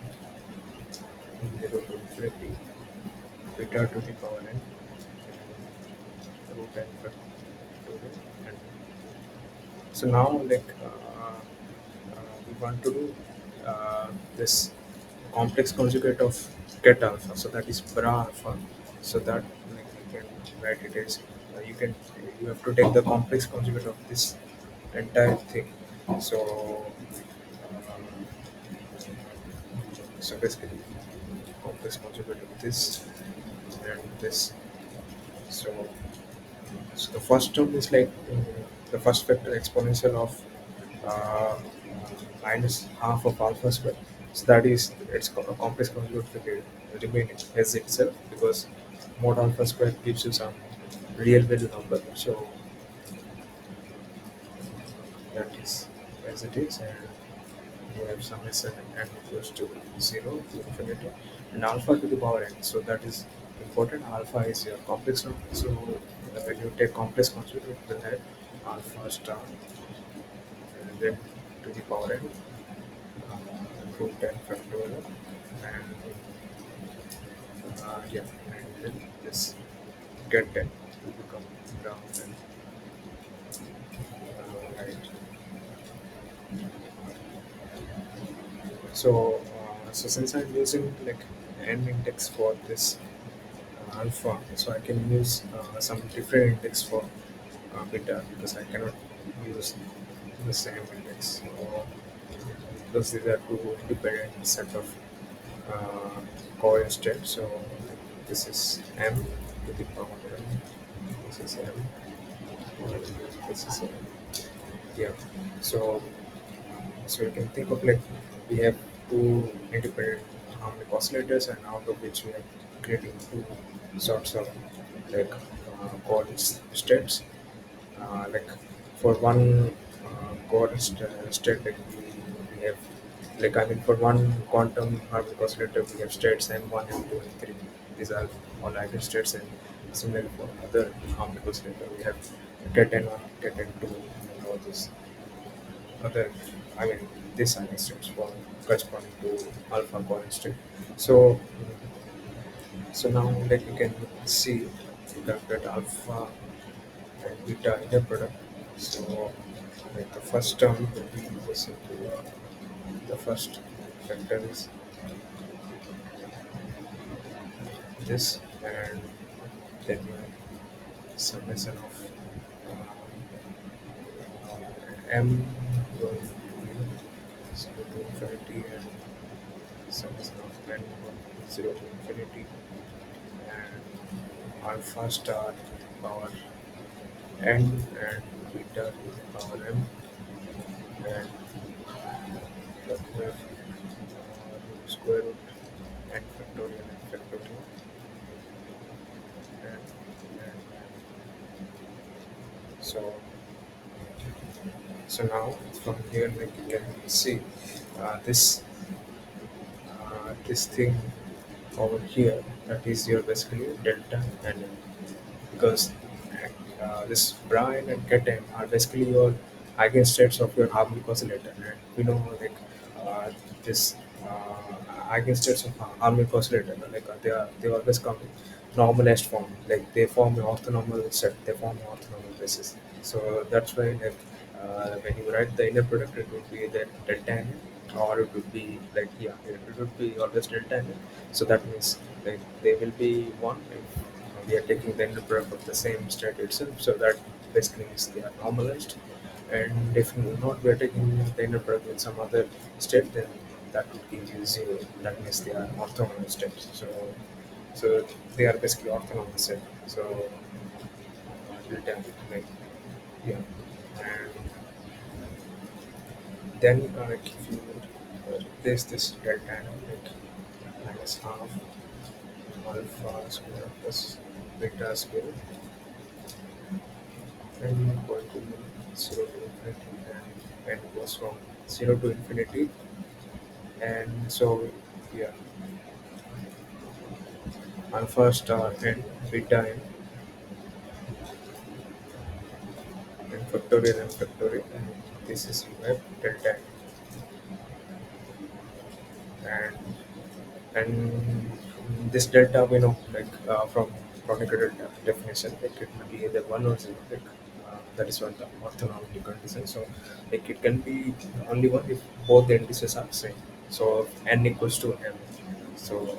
0 to infinity beta to the power n root n factorial n. So now like we want to do this complex conjugate of get alpha. So that is bra alpha. So that like you can write it as you can you have to take the complex conjugate of this entire thing. So so basically complex conjugate of this and this. So so the first term is like the first factor exponential of uh, minus half of alpha square. So that is its complex conjugate will remain as itself because mod alpha square gives you some real value number. So that is as it is, and you have summation n equals to 0 to infinity and alpha to the power n. So that is important. Alpha is your complex number. So when you take complex constituent, you will have alpha star and then to the power n root n factorial and yeah, and then this get n will become ground and right. So since I'm using like n index for this alpha, so I can use some different index for beta because I cannot use the same index. So, because these are two independent set of uh, coherent states. So this is m to the power n. This is m. This is m. Yeah. So so you can think of like we have two independent harmonic oscillators, and out of which we are creating two sorts of like coordinate states. Like for one state, like we have like I mean for one quantum harmonic oscillator, we have states m1, m2, and 3. These are all eigenstates, and similarly for other harmonic oscillator, we have ket n1, ket n2, and all this other, I mean, this eigenstates for corresponding to alpha constant. So, so now like you can see that alpha and beta inner product. So, like the first term will be equals to the first vector is this, and then you have summation of m going to 0 to infinity and summation of n going 0 to infinity and alpha star to the power n and beta to the power m and the square root n factorial n factorial and so so now from here like you can see this this thing over here that is your basically delta and because this brine and cation are basically your eigenstates of your harmonic oscillator, and we know like this eigenstates of harmonic oscillator like they always come in normalized form, like they form an orthonormal set, they form an orthonormal basis. So that's why like when you write the inner product, it would be that delta n, or it would be like yeah, it would be always delta n. So that means like they will be one if we are taking the inner product of the same state itself. So that basically means they are normalized. And if not, we are taking the inner product with some other state, then that would give you zero. That means they are orthonormal states. So they are basically orthonormal set. So delta like yeah, and then like if you replace this delta like minus half alpha square plus beta square and equal to 0 to infinity and n goes from 0 to infinity and so yeah alpha star n beta n and factorial and this is you have delta n and this delta we know like from Kronecker delta definition like it will be either 1 or 0 like that is what the orthonormal condition. So like it can be only one if both the indices are same. So n equals to m. So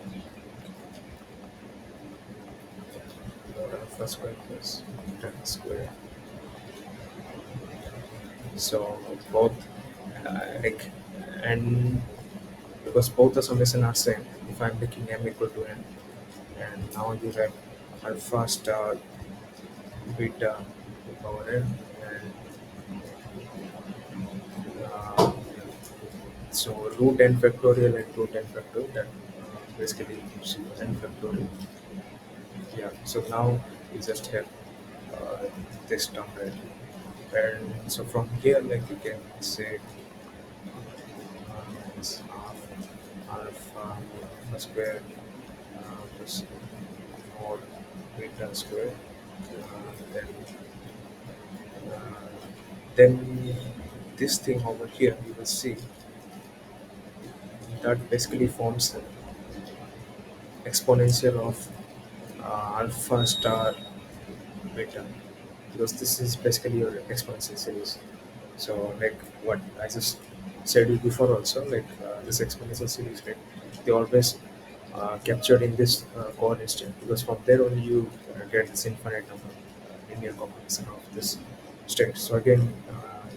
alpha square plus beta square. So both like and because both the summation are same, if I'm taking m equal to n, and now you have alpha star beta to power n, and uh, so root n factorial and root n factorial that basically gives you n factorial. Yeah. So now you just have uh, this term right, and so from here like you can say is half alpha square plus mod beta square. Then uh, then this thing over here you will see that basically forms an exponential of alpha star beta, because this is basically your exponential series. So like what I just said you before also, like this exponential series, like they always captured in this coordinate state, because from there only you get this infinite number linear combination of this state. So again,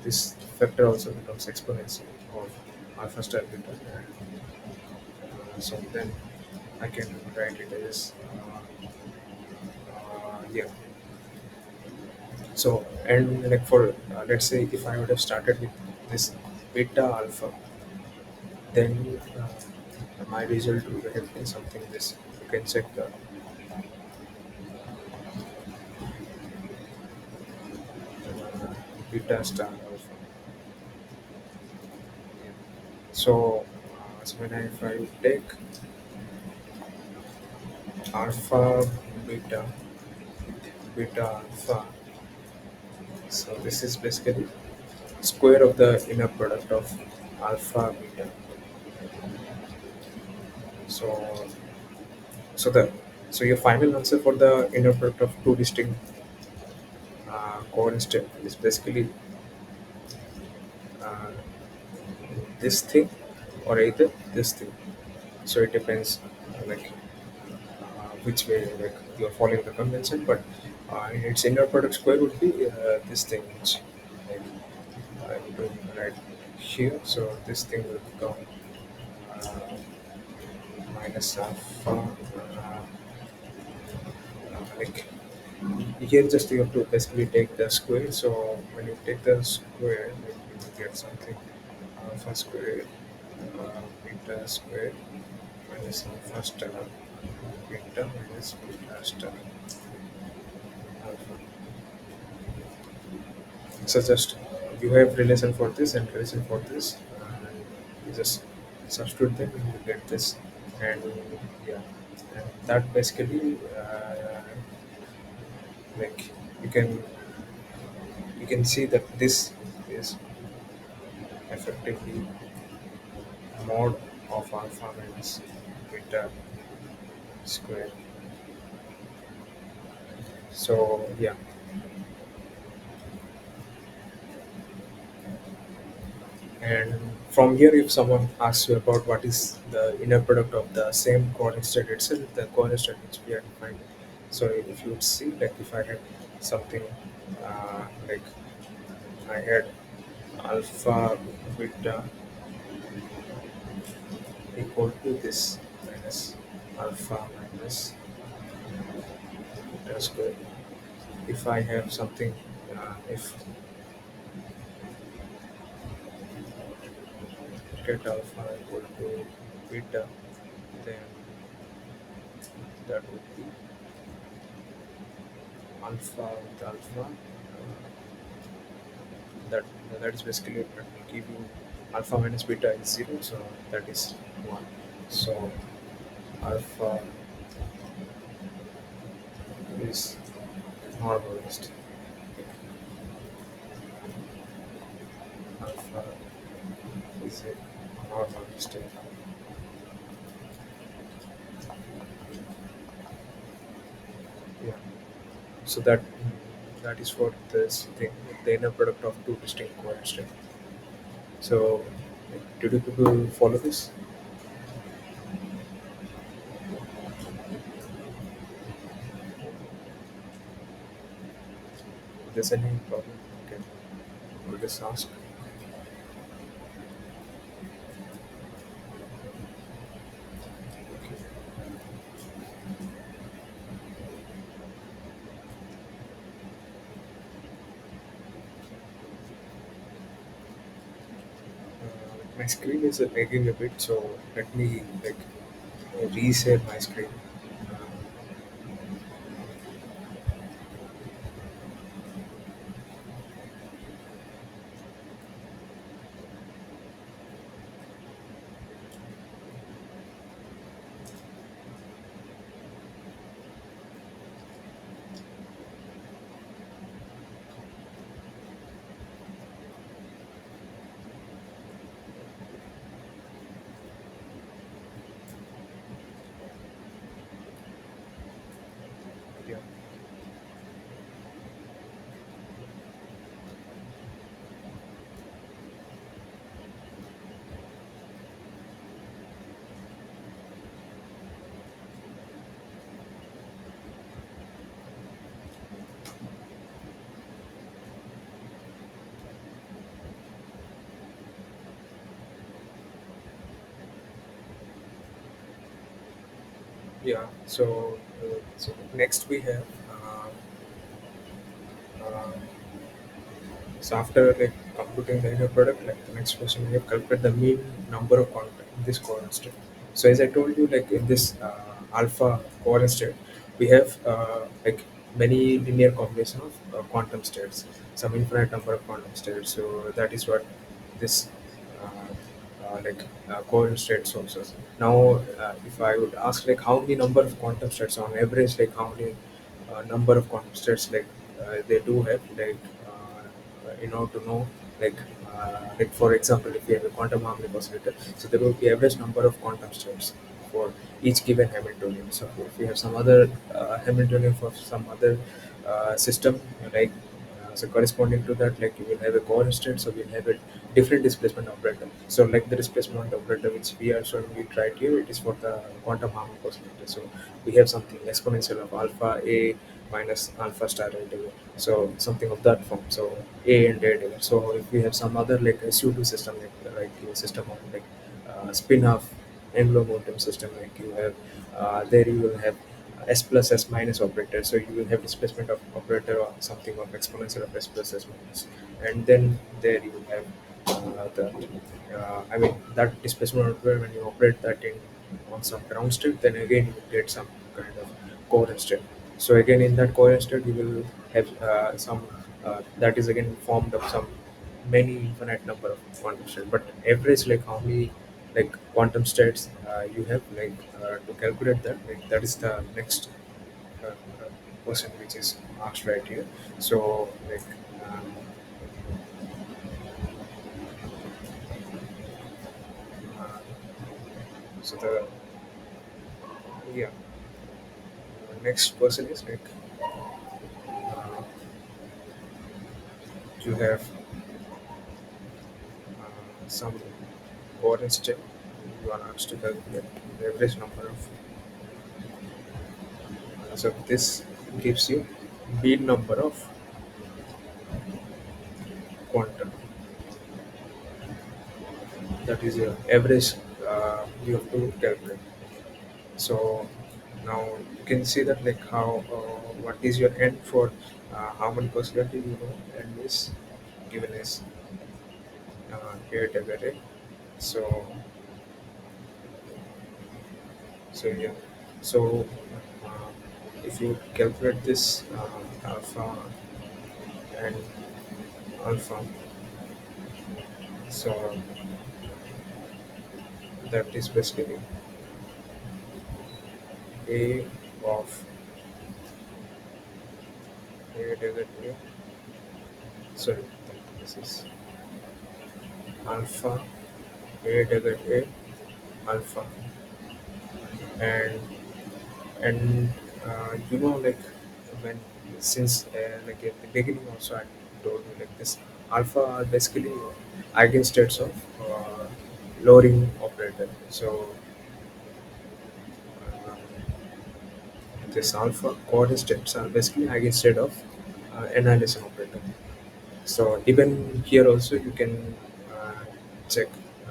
this vector also becomes exponential of alpha star beta, and so then I can write it as yeah. So and like for let's say if I would have started with this beta alpha, then my result would have been something this. You can check the beta star alpha. Yeah. So when if I take alpha beta alpha, so this is basically square of the inner product of alpha beta. So so the so your final answer for the inner product of two distinct coordinate state is basically uh, this thing or either this thing. So it depends like which way like you're following the convention, but its inner product square would be this thing, which like I'm doing right here. So this thing will become uh, minus alpha. Like here, just you have to basically take the square. So when you take the square, like, you will get something alpha square beta square minus alpha star beta minus beta star alpha. So just you have relation for this and relation for this, and you just substitute them and you get this, and yeah, and that basically like you can you can see that this is effectively mod of alpha minus beta square. So yeah, and from here, if someone asks you about what is the inner product of the same coordinate state itself, the coordinate state which we are defined. So if you would see, like if I had something like I had alpha beta equal to this minus alpha minus beta square. If I have something, if get alpha equal to beta, then that would be alpha with alpha. That that is basically what will give you alpha minus beta is 0, so that is 1. So alpha is normalized. Alpha is a normalized. Yeah. So that is for this thing, the inner product of two distinct coordinates. So did you people follow this? If there's any problem, you can always ask. My screen is lagging a bit, so let me like reshare my screen. Yeah. So next we have uh, so after like computing the inner product, like the next question we have calculate the mean number of contact in this coherent state. So as I told you, like in this alpha coherent state, we have like many linear combination of quantum states, some infinite number of quantum states. So that is what this coherent state sources. Now, if I would ask like how many number of quantum states on average, like how many number of quantum states they do have, in order to know like like for example, if we have a quantum harmonic oscillator, so there will be average number of quantum states for each given Hamiltonian. So if we have some other Hamiltonian for some other system, like so corresponding to that, like you will have a coherent state, so we'll have a different displacement operator. So like the displacement operator which we are showing it right here, it is for the quantum harmonic oscillator. So we have something exponential of alpha a minus alpha star a together. So something of that form. So a and a together. So if we have some other like a pseudo system, like a system of like spin off angular momentum system, like you have there you will have s plus s minus operator. So you will have displacement of operator or something of exponential of s plus s minus, and then there you will have the I mean that displacement operator when you operate that in on some ground state, then again you will get some kind of coherent state. So again in that coherent state you will have some that is again formed of some many infinite number of quantum states. But average like how many like quantum states you have to calculate that, like that is the next uh, uh, question which is asked right here. So um, uh, so the yeah next question is uh, you have some coordinate state. You are asked to calculate the average number of. So this gives you mean number of quantum. That is your average you have to calculate. So now you can see that like how what is your n for harmonic oscillator. You know n is given as 8 array. So yeah. So uh, if you calculate this alpha and alpha, so that is basically a of a divided a. Sorry, this is alpha a divided a alpha, and you know like when since like at the beginning also I told you like this alpha are basically eigenstates of lowering operator. So uh, this alpha coordinates are basically eigenstate of annihilation operator. So even here also you can uh, check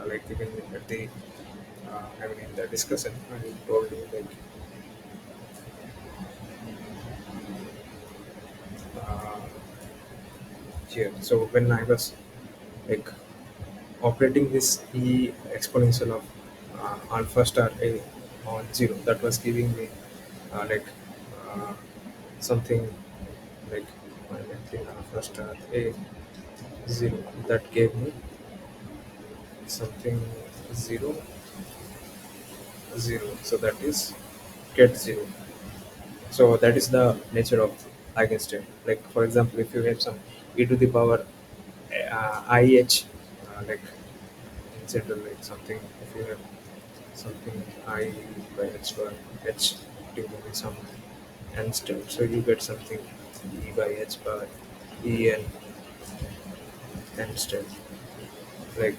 like even at the I mean in the discussion I told you like uh, here. So when I was like operating this e exponential of alpha star a on zero, that was giving me like uh, something like alpha star a zero, that gave me something zero zero. So that is get zero. So that is the nature of eigenstate. Like for example, if you have some e to the power ih like in general like something, if you have something I by h bar h denoting some n step, so you get something e by h bar en n step. Like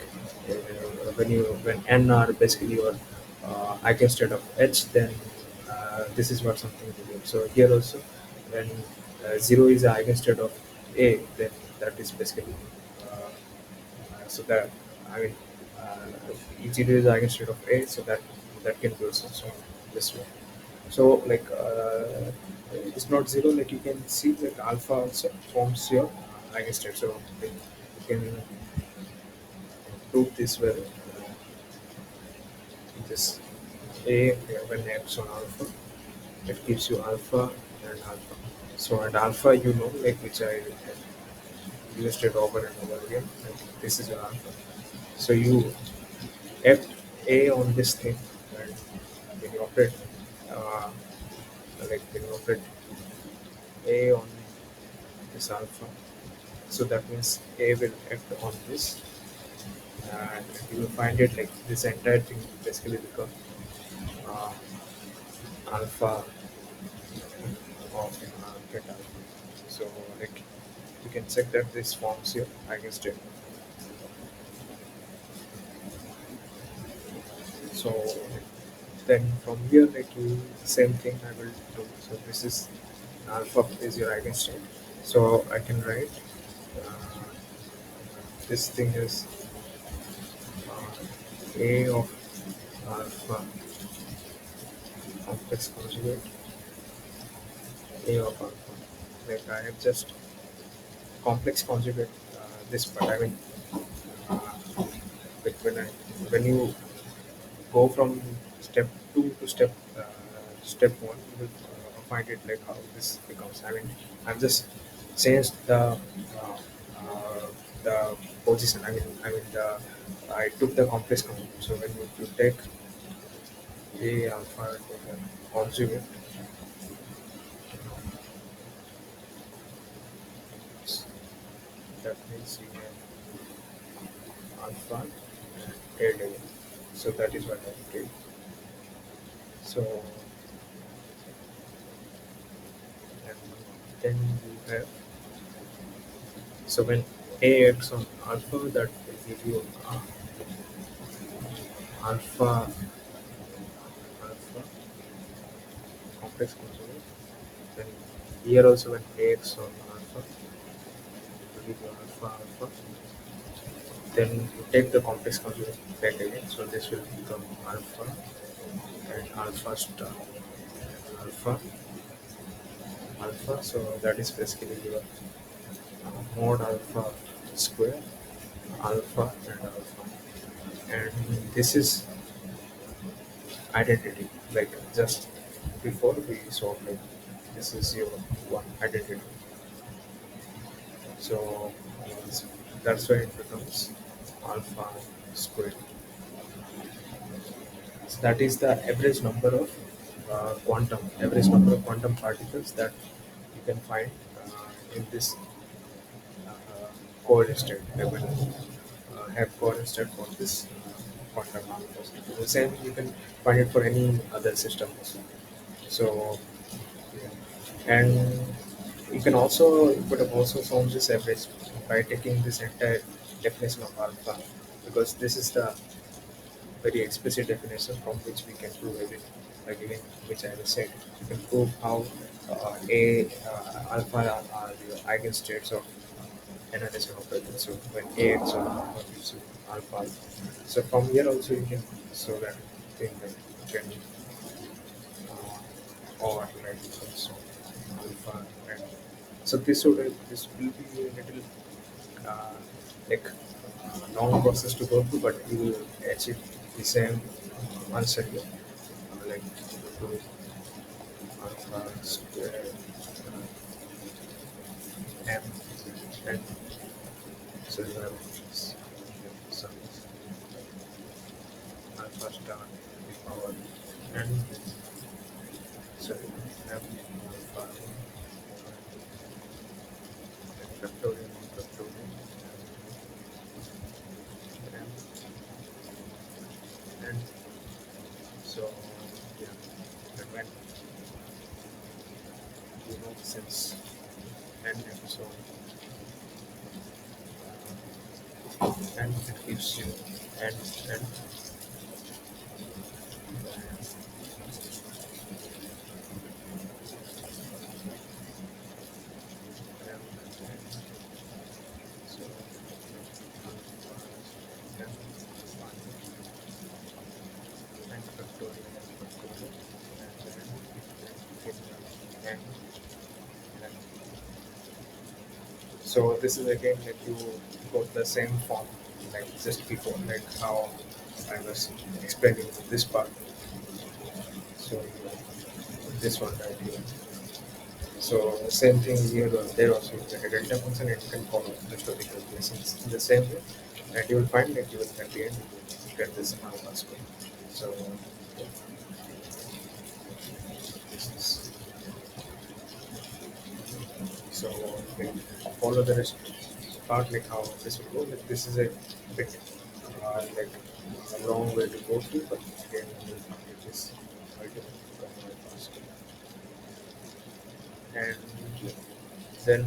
when n are basically your eigenstate of h, then this is what something to do. So here also when zero is the eigenstate of a, then that is basically uh, so that I mean uh, zero is the eigenstate of a, so that can be also shown this way. So like it's not zero. Like you can see like alpha also forms your eigenstate. So like, you can prove this well. This a when x on alpha, it gives you alpha and alpha. So and alpha, you know, like which I used it over and over again. Like, this is your alpha. So you add a on this thing, and when you operate, uh, like when you operate a on this alpha, so that means a will act on this, and you will find it like this entire thing basically become uh, alpha of get alpha. So like you can check that this forms your eigenstate. So then from here like you same thing I will do. So this is alpha is your eigenstate. So I can write uh, this thing is a of alpha complex conjugate a of alpha. Like I have just complex conjugate this part. I mean, uh, like when you go from step two to step one, you will find it like how this becomes. I mean, I've just changed the position. I took the complex conjugate. So when you take a alpha to the conjugate, that means you have alpha and a delta. So that is what I did. So and then you have so when a acts on alpha, that will give you alpha alpha complex conjugate. Then here also when a acts on alpha, it will give you alpha alpha. Then you take the complex conjugate back again. So this will become alpha and alpha star alpha alpha. So that is basically your mod alpha square alpha and alpha. And this is identity. Like just before we saw like this is your one identity. So that's why it becomes alpha squared. So that is the average number of quantum particles that you can find in this coherent state. They will have coherent state for this quantum numbers. The same you can find it for any other system also. So yeah. And you can also you could have also found this average by taking this entire definition of alpha, because this is the very explicit definition from which we can prove everything. Like again, which I was said, you can prove how a alpha are the eigenstates of analysis operator. So when a x or alpha gives you alpha, alpha. So from here also you can show that thing that you can or like so alpha and so this will be a little uh, like long process to go through, but you will achieve the same answer here. Like to alpha square m and so you have some alpha star the power n, so you have alpha and factorial m and so yeah, and when you know since n episode and it gives you and so and and factorial and factorial and So this is again like you got the same form like just before, like how I was explaining this part. So this one right here. So same thing here. There also you get a delta function and you can follow the story calculations in the same way, and you will find that you will at the end you get this alpha square. So this is so we follow the rest part like how this will go. Like this is a bit like a long way to go through, but again we will complete this ultimately very fast. And then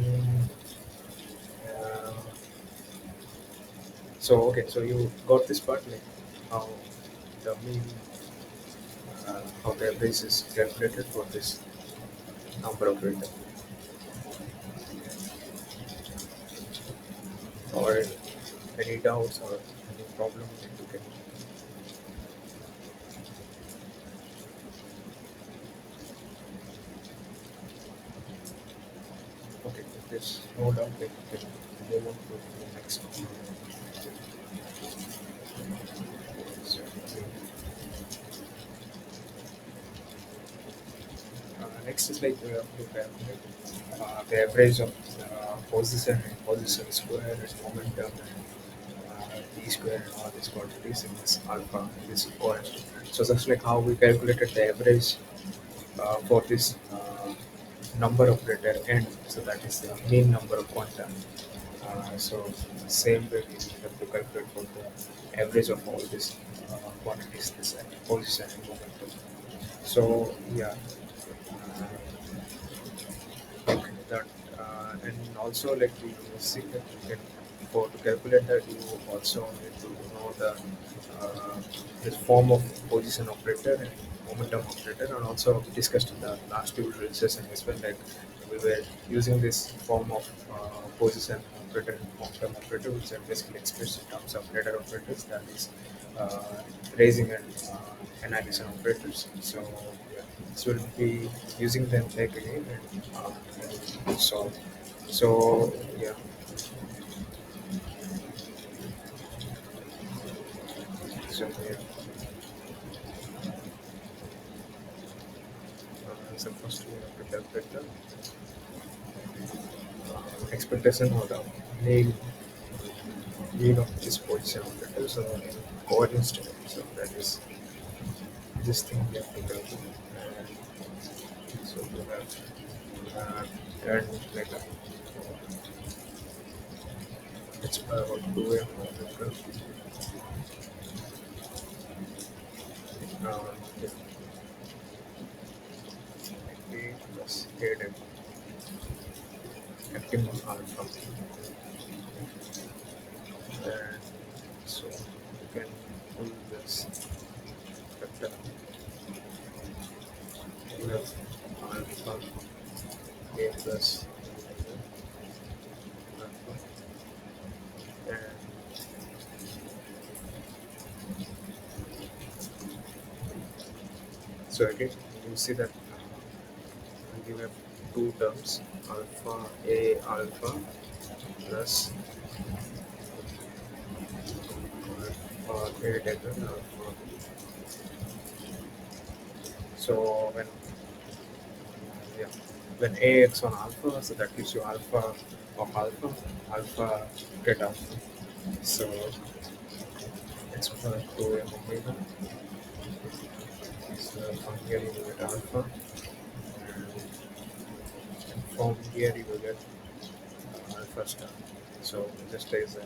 uh, so okay, so you got this part like how the mean how the average is calculated for this number of data, or any doubts or any problem that you can. Okay, if there's no doubt, like you can move on to the next one. So, next is like we have to calculate the average of position and position square and momentum and d square and all these quantities in this alpha, this coherent. So that's like how we calculated the average for this number of letter n. So that is the mean number of quanta. So same way we have to calculate for the average of all these quantities, this position and momentum. So yeah, like that, and also like we see that you can for to calculate that you also need to know the this form of position operator and momentum operator, and also we discussed in the last tutorial session as well, like we were using this form of position operator and momentum operator, which are basically expressed in terms of ladder operators, that is raising and annihilation operators. So yeah, so we'll be using them like again and solve. So yeah, so yeah, so first we have to calculate the expectation of the mean mean of this position operator. So in coordinate state, so that is this thing we have to calculate. So you have and like it's about 2m uh, a plus a acting on alpha, and so you can pull this vector. You have alpha a plus alpha, and so again you see that you have two terms, alpha a alpha plus alpha a delta alpha. So yeah, when a acts on alpha, so that gives you alpha of alpha, alpha get alpha. So it's equal to m omega. So from here you will get alpha, and from here you will get alpha star. So just as I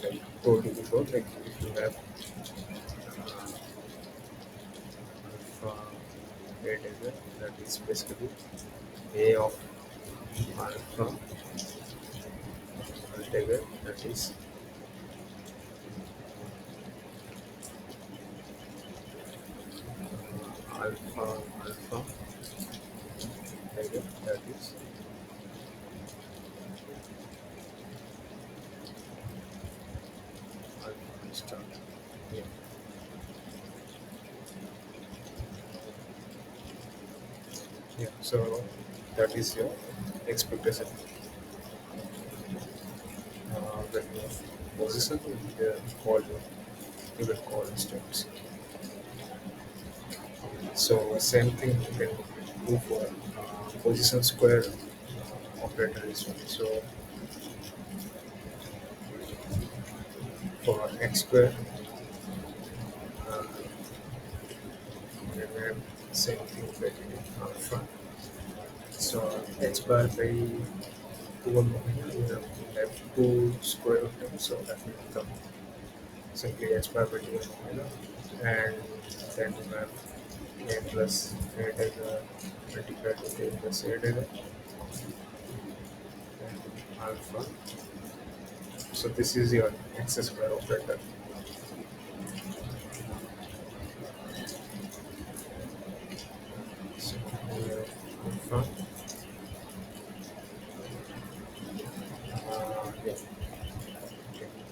like told you before, like if you have alpha a delta, that is basically a of alpha altogether, that is alpha alpha altogether, that is alpha star. Yeah. Yeah. So that is your expectation. value of position in the call given call instance. So same thing you can do for position square operator as well. So for x square, uh, we have same thing like alpha. So x bar by 2 on momentum, we have two square root terms, so that will become simply h bar by 2 on momentum. And then we have a plus a dagger multiplied with a plus a dagger and alpha. So this is your x square operator. So we have alpha. Yeah,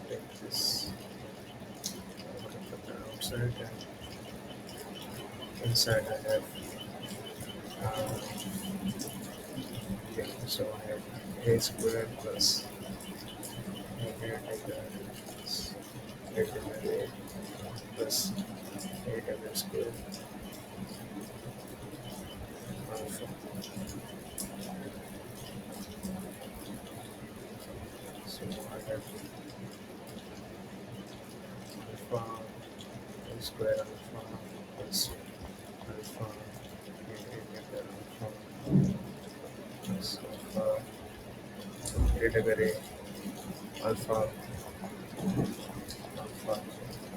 take this outside and inside I have yeah, so I have a square plus a dagger plus a dagger plus a dagger square alpha. So I have alpha a square alpha plus alpha a dagger alpha plus alpha a dagger a alpha alpha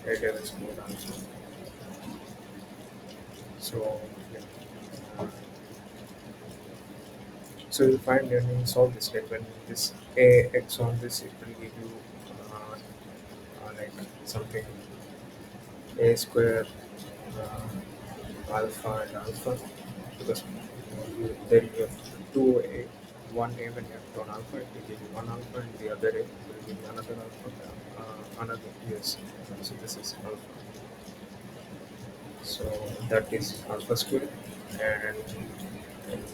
a dagger square alpha. So yeah. So you find when you solve this, like when this a x on this, it will give you like something a square alpha and alpha, because there you have two a, one a when you have drawn alpha, it will give you one alpha, and the other a will give you another alpha, another yes. So this is alpha. So that is alpha square, and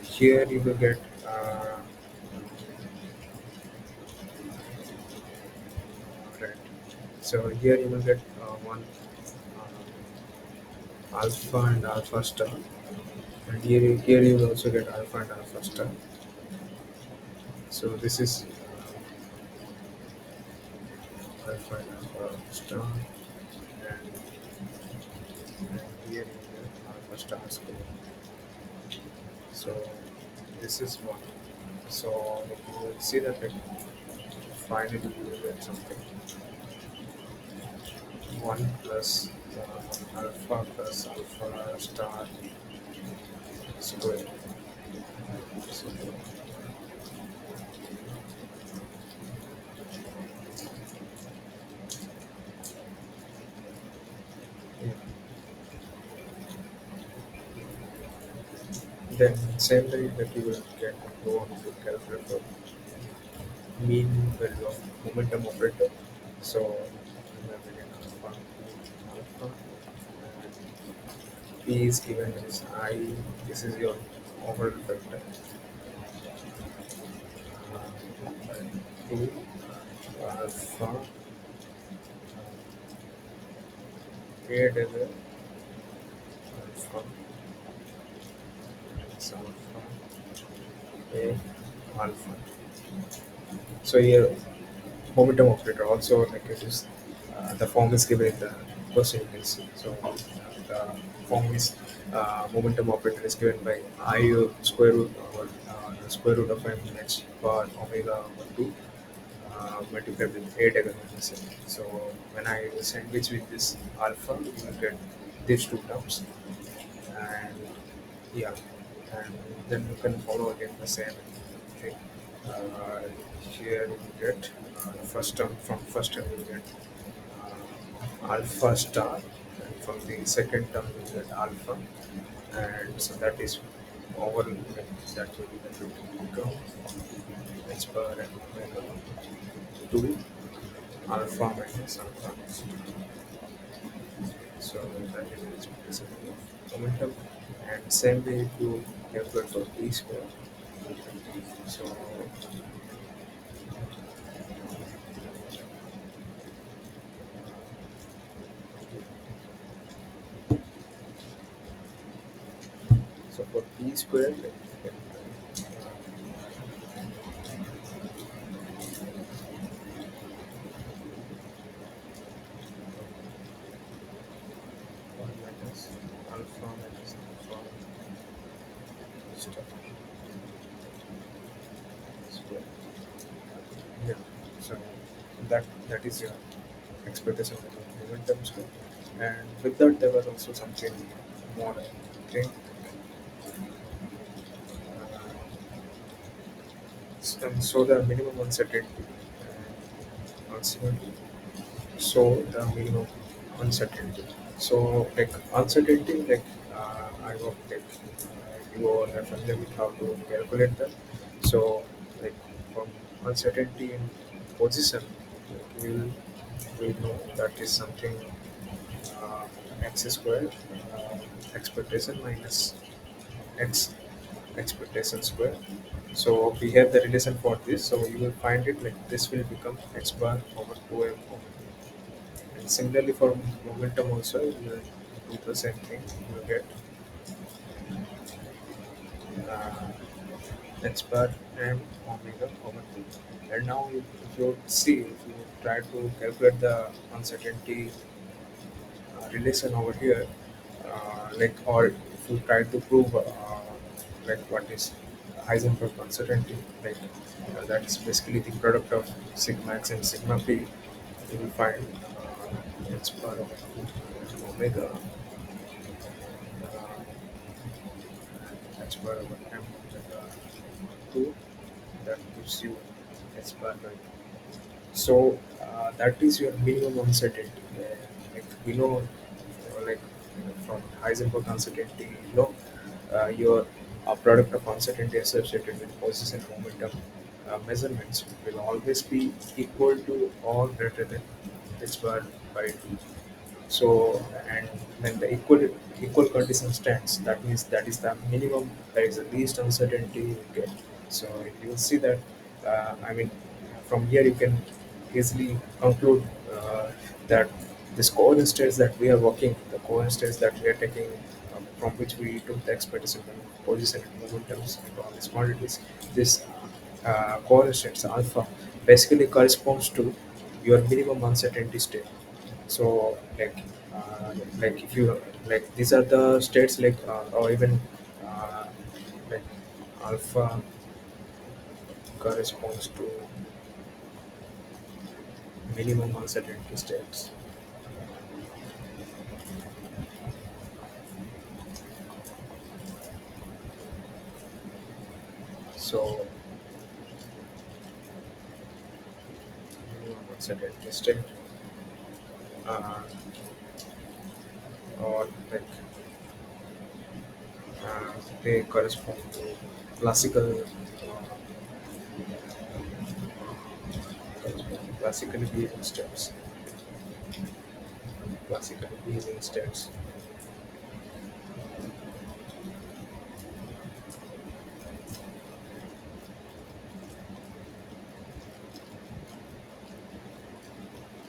here you will get right. So here you will get one alpha and alpha star, and here you will also get alpha and alpha star. So this is alpha and alpha star, and here you get alpha star square. So this is one. So like you will see that like finally you will get something one plus alpha plus alpha star square. So, yeah. Then same way that you will get go on to calculate the mean value of momentum operator. So we have again alpha, alpha, and P is given as I. This is your overall vector. Two alpha A double alpha is alpha A alpha. So here momentum operator also like it is the form is given in the question you can see. So the form is momentum operator is given by I square root over the square root of m h bar omega over 2 multiplied with a diagonal. So when I sandwich with this alpha, you will get these two terms, and yeah, and then you can follow again the same thing. Uh, Here you get the first term, from first term you get alpha star, and from the second term you get alpha, and so that is over, that will be the become h bar and omega 2 alpha minus alpha. So that is basically momentum, and same way to calculate for p square. So So for p squared, like, one minus alpha minus alpha star square. Yeah. So that is your expectation of momentum square. And with that, there was also something more. Okay. So the minimum uncertainty. Consequently, so the minimum uncertainty. So like uncertainty, like I hope like you all are familiar with how to calculate that. So like from uncertainty in position, like we know that is something uh, x squared expectation minus x expectation square. So we have the relation for this. So you will find it like this will become x bar over 2m over. And similarly for momentum also, you will do the same thing. You will get uh, h bar m omega over 2. And now if you see, if you try to calculate the uncertainty relation over here, or if you try to prove like what is Heisenberg uncertainty, like that is basically the product of sigma x and sigma p, you will find h bar of omega h bar over m omega 2, that gives you h bar by 2. So that is your minimum uncertainty. Like we know, like from Heisenberg uncertainty, your product of uncertainty associated with position momentum measurements will always be equal to or greater than h bar by 2. So, and when the equal condition stands, that means that is the minimum, that is the least uncertainty you get. So you will see that, I mean, from here you can easily conclude that this coherent states that we are working, the coherent states that we are taking, from which we took the expectation of position and momentums and all these quantities, this coherent states alpha basically corresponds to your minimum uncertainty state. So like if you like these are the states, like or even uh, like alpha corresponds to minimum uncertainty states. So minimum uncertainty state, uh, or like uh, they correspond to classical classically behaving states, classically behaving states.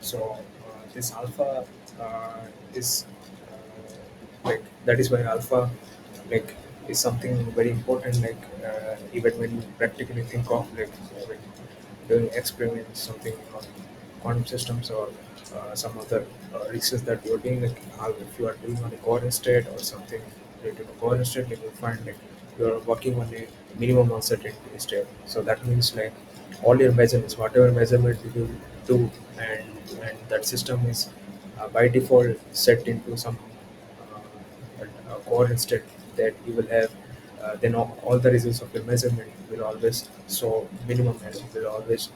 So this alpha is like that is why alpha like is something very important. Like even when you practically think of like when doing experiments, something on quantum systems or some other research that you're doing, like how if you are doing on a coherent state or something related to coherent state, like you'll find like you're working on a minimum uncertainty state. So that means like all your measurements, whatever measurement you do, and that system is by default set into some coherent state that you will have, then all the results of your measurement will always show minimum error, will always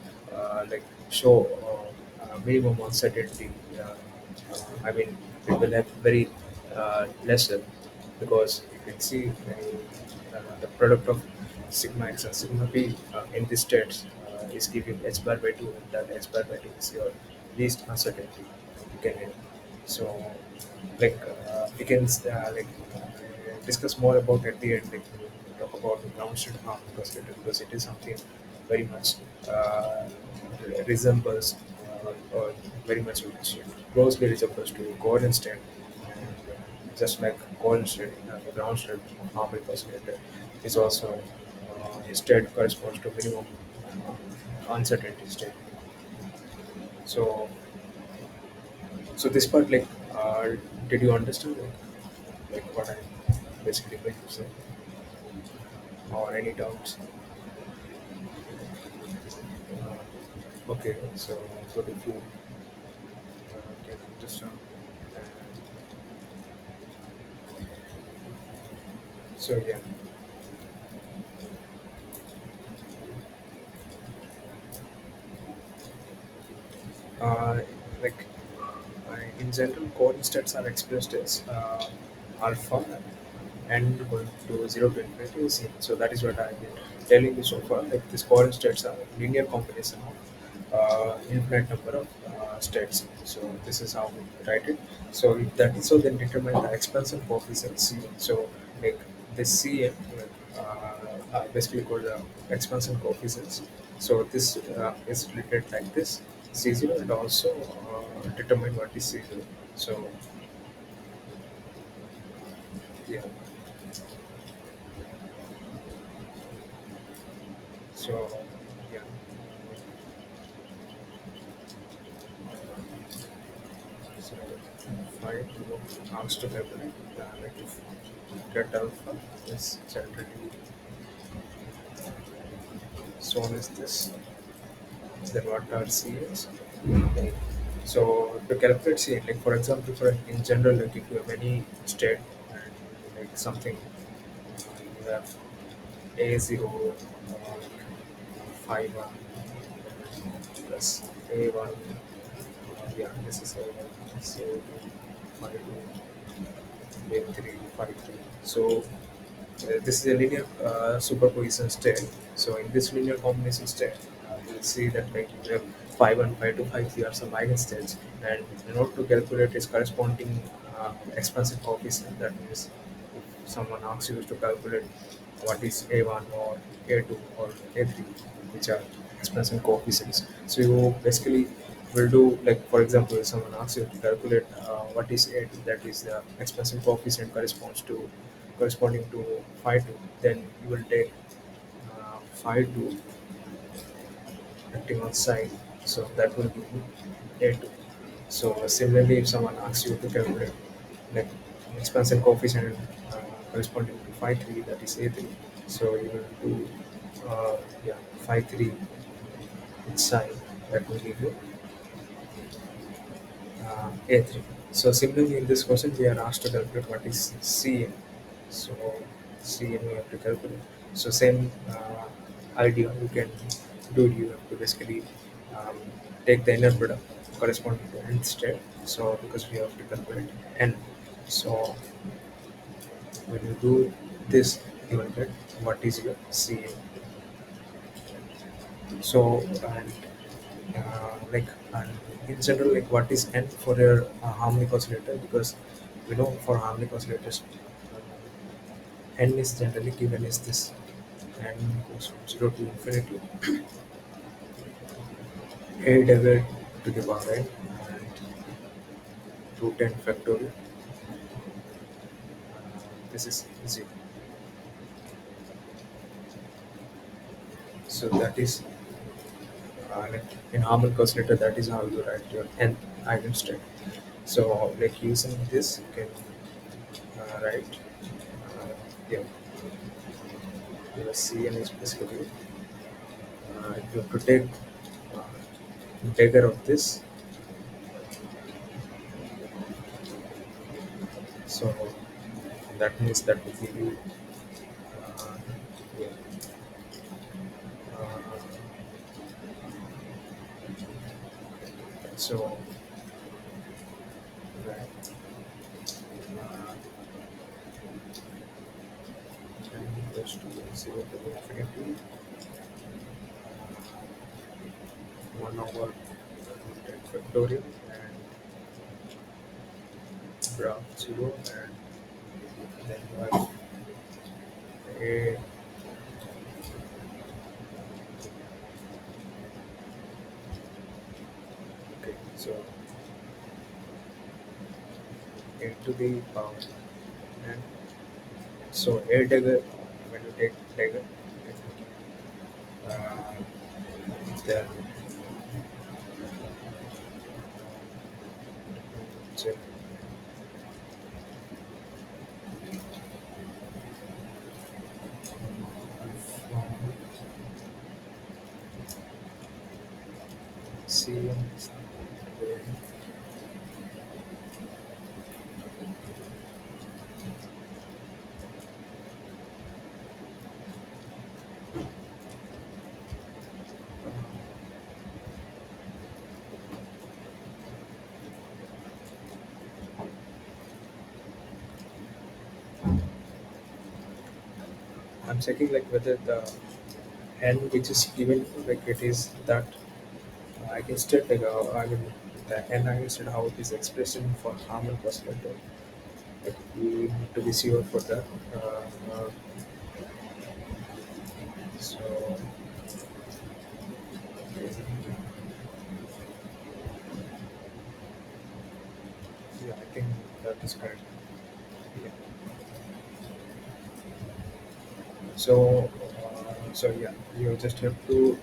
like show minimum uncertainty. I mean, it will have very lesser, because you can see the product of sigma x and sigma p in these states is giving h bar by 2, and that h bar by 2 is your least uncertainty you can have. So like we can discuss more about at the end, like we talk about the ground state harm oscillator, because it is something very much uh, resembles or very much closely resembles to coherent state. just like cold state, ground state, harmonic oscillator is also state corresponds to minimum uncertainty state. So, so this part, like, did you understand, like what I basically going to say, or any doubts? Okay, so what if you can understand? Uh, so yeah, uh, like in general, coordinates are expressed as alpha n going to 0 to infinity is in. So that is what I've been telling you so far. Like these coordinates are linear combination of infinite number of states. So this is how we write it. So if that is so, then determine the expansion coefficient Cn. So like this Cn basically called the expansion coefficients. So this is related like this C0 and also determine what is C0. So yeah, so yeah. So if I do ask to calculate like if get alpha is generally shown as this, then what are C is? So to calculate C, like for example, for in general, like if you have any state and like something, you have A0 phi 1 plus A1, yeah, this is A1, so phi 2, A3, phi 3. So this is a linear superposition state. So in this linear combination state, you'll see that like you have phi 1, phi 2, phi 3 are some eigenstates, and in order to calculate its corresponding expansive coefficient, that means if someone asks you to calculate what is A1 or A2 or A3, which are expansion coefficients. So you basically will do, like for example, if someone asks you to calculate what is A2, that is the expansion coefficient corresponding to phi 2, then you will take phi 2 acting on sine, so that will give you A2. So similarly, if someone asks you to calculate like expansion coefficient corresponding to phi 3, that is A3, so you will do yeah, phi 3 with sine, that will give you A3. So similarly, in this question, we are asked to calculate what is Cn. So Cn we have to calculate. So same idea you can do. You have to basically um, take the inner product corresponding to nth state. So because we have to calculate n. So when you do this, you will get what is your Cn. So and like and in general, like what is n for your harmonic oscillator, because we know for harmonic oscillators n is generally given as this, n goes from 0 to infinity a divided to the power n and root n factorial, this is 0. So that is like in harmonic oscillator, that is how you write your n eigenstate. So like using this you can write yeah, your Cn is basically you have to take uh, integral of this. So that means that will give you uh, yeah, uh, so right, uh, n equals to 0 to infinity 1 over 10 factorial and graph 0, and then you have a, okay, so a to the power. and so a dagger, when you take dagger, uh, then check C. I'm checking like whether the n which is given like it is that against it like I mean the n against it how it is expressed in for harmonic oscillator. Like we need to be sure for that. Uh, so yeah, I think that is correct. Yeah. So yeah, you just have to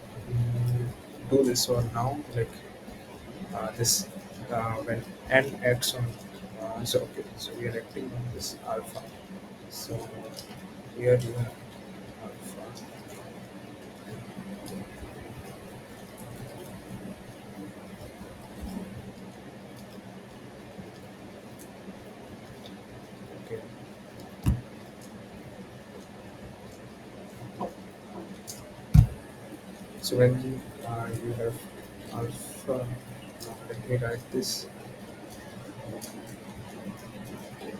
do this one now. Like this when n acts on. So okay, so we are acting on this alpha. So here you have alpha. Okay. So when you have alpha, let me write this.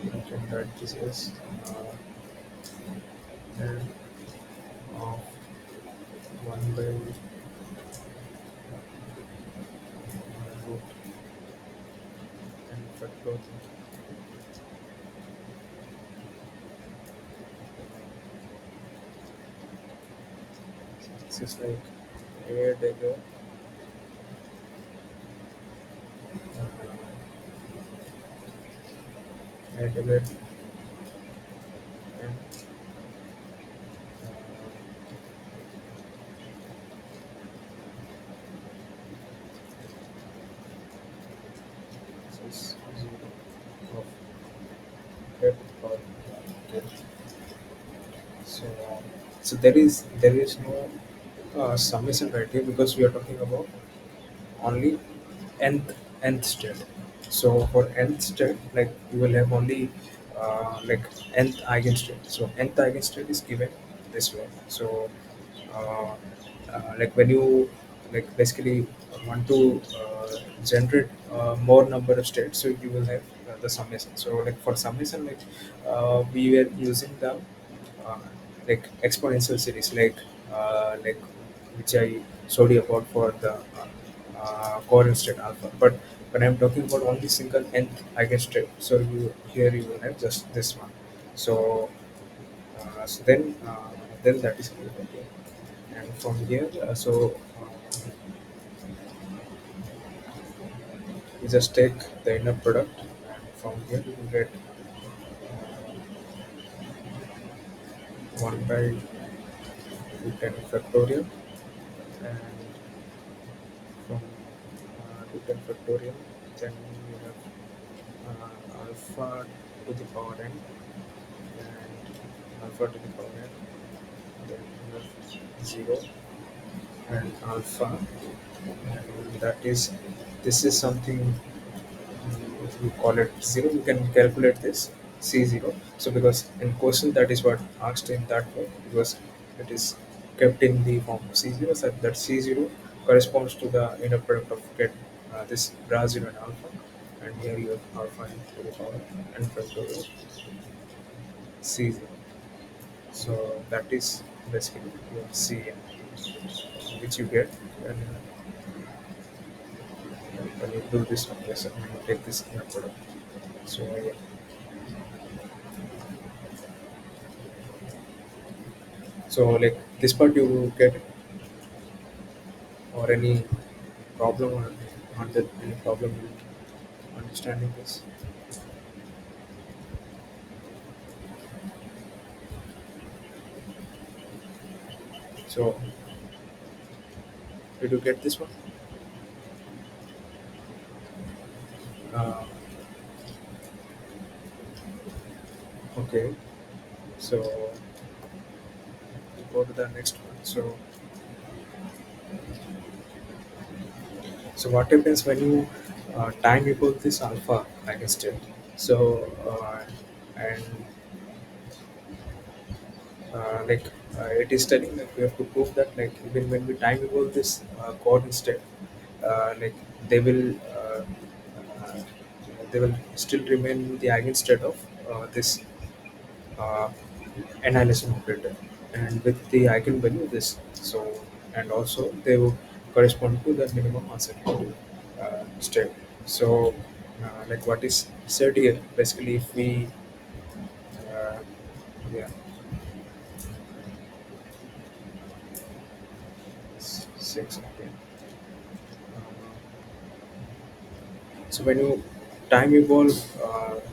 You can write this as n of 1 by root n factorial. This is like a dagger a dagger and this is 0 of that or that. So so there is no summation right here because we are talking about only nth state. So for nth state, like you will have only like nth eigenstate. So nth eigenstate is given this way. So uh, like when you like basically want to generate more number of states, so you will have the summation. So like for summation, like we were using the uh, like exponential series, like which I showed you about for the coherent state alpha. But when I'm talking about only single nth eigenstate, so you here you will have just this one. So then that is clear. Okay. And from here, you just take the inner product, and from here you will get 1 by 210 factorial, and from 210 factorial, then you have alpha to the power n, and alpha to the power n, then you have 0 and alpha, and that is this is something if you call it 0, you can calculate this C0. So because in question that is what asked in that way, because it is kept in the form of C0, so that C0 corresponds to the inner product of get this bra 0 and alpha, and here you have alpha to the power n factorial C0. So that is basically your Cn, which you get when you do this operation, when you take this inner product. So yeah. So like this part you get or any problem or not that any problem in understanding this. So did you get this one? Uh, okay. So we go to the next one. So what happens when you time equal this alpha against it? So and like it is telling that we have to prove that like even when we time equal this chord instead, like they will uh, uh, they will still remain the eigenstate of this uh, annihilation operator, and with the eigenvalue this. So and also they will correspond to the minimum uncertainty state. So like what is said here, basically if we uh, yeah, six okay. So when you time evolve,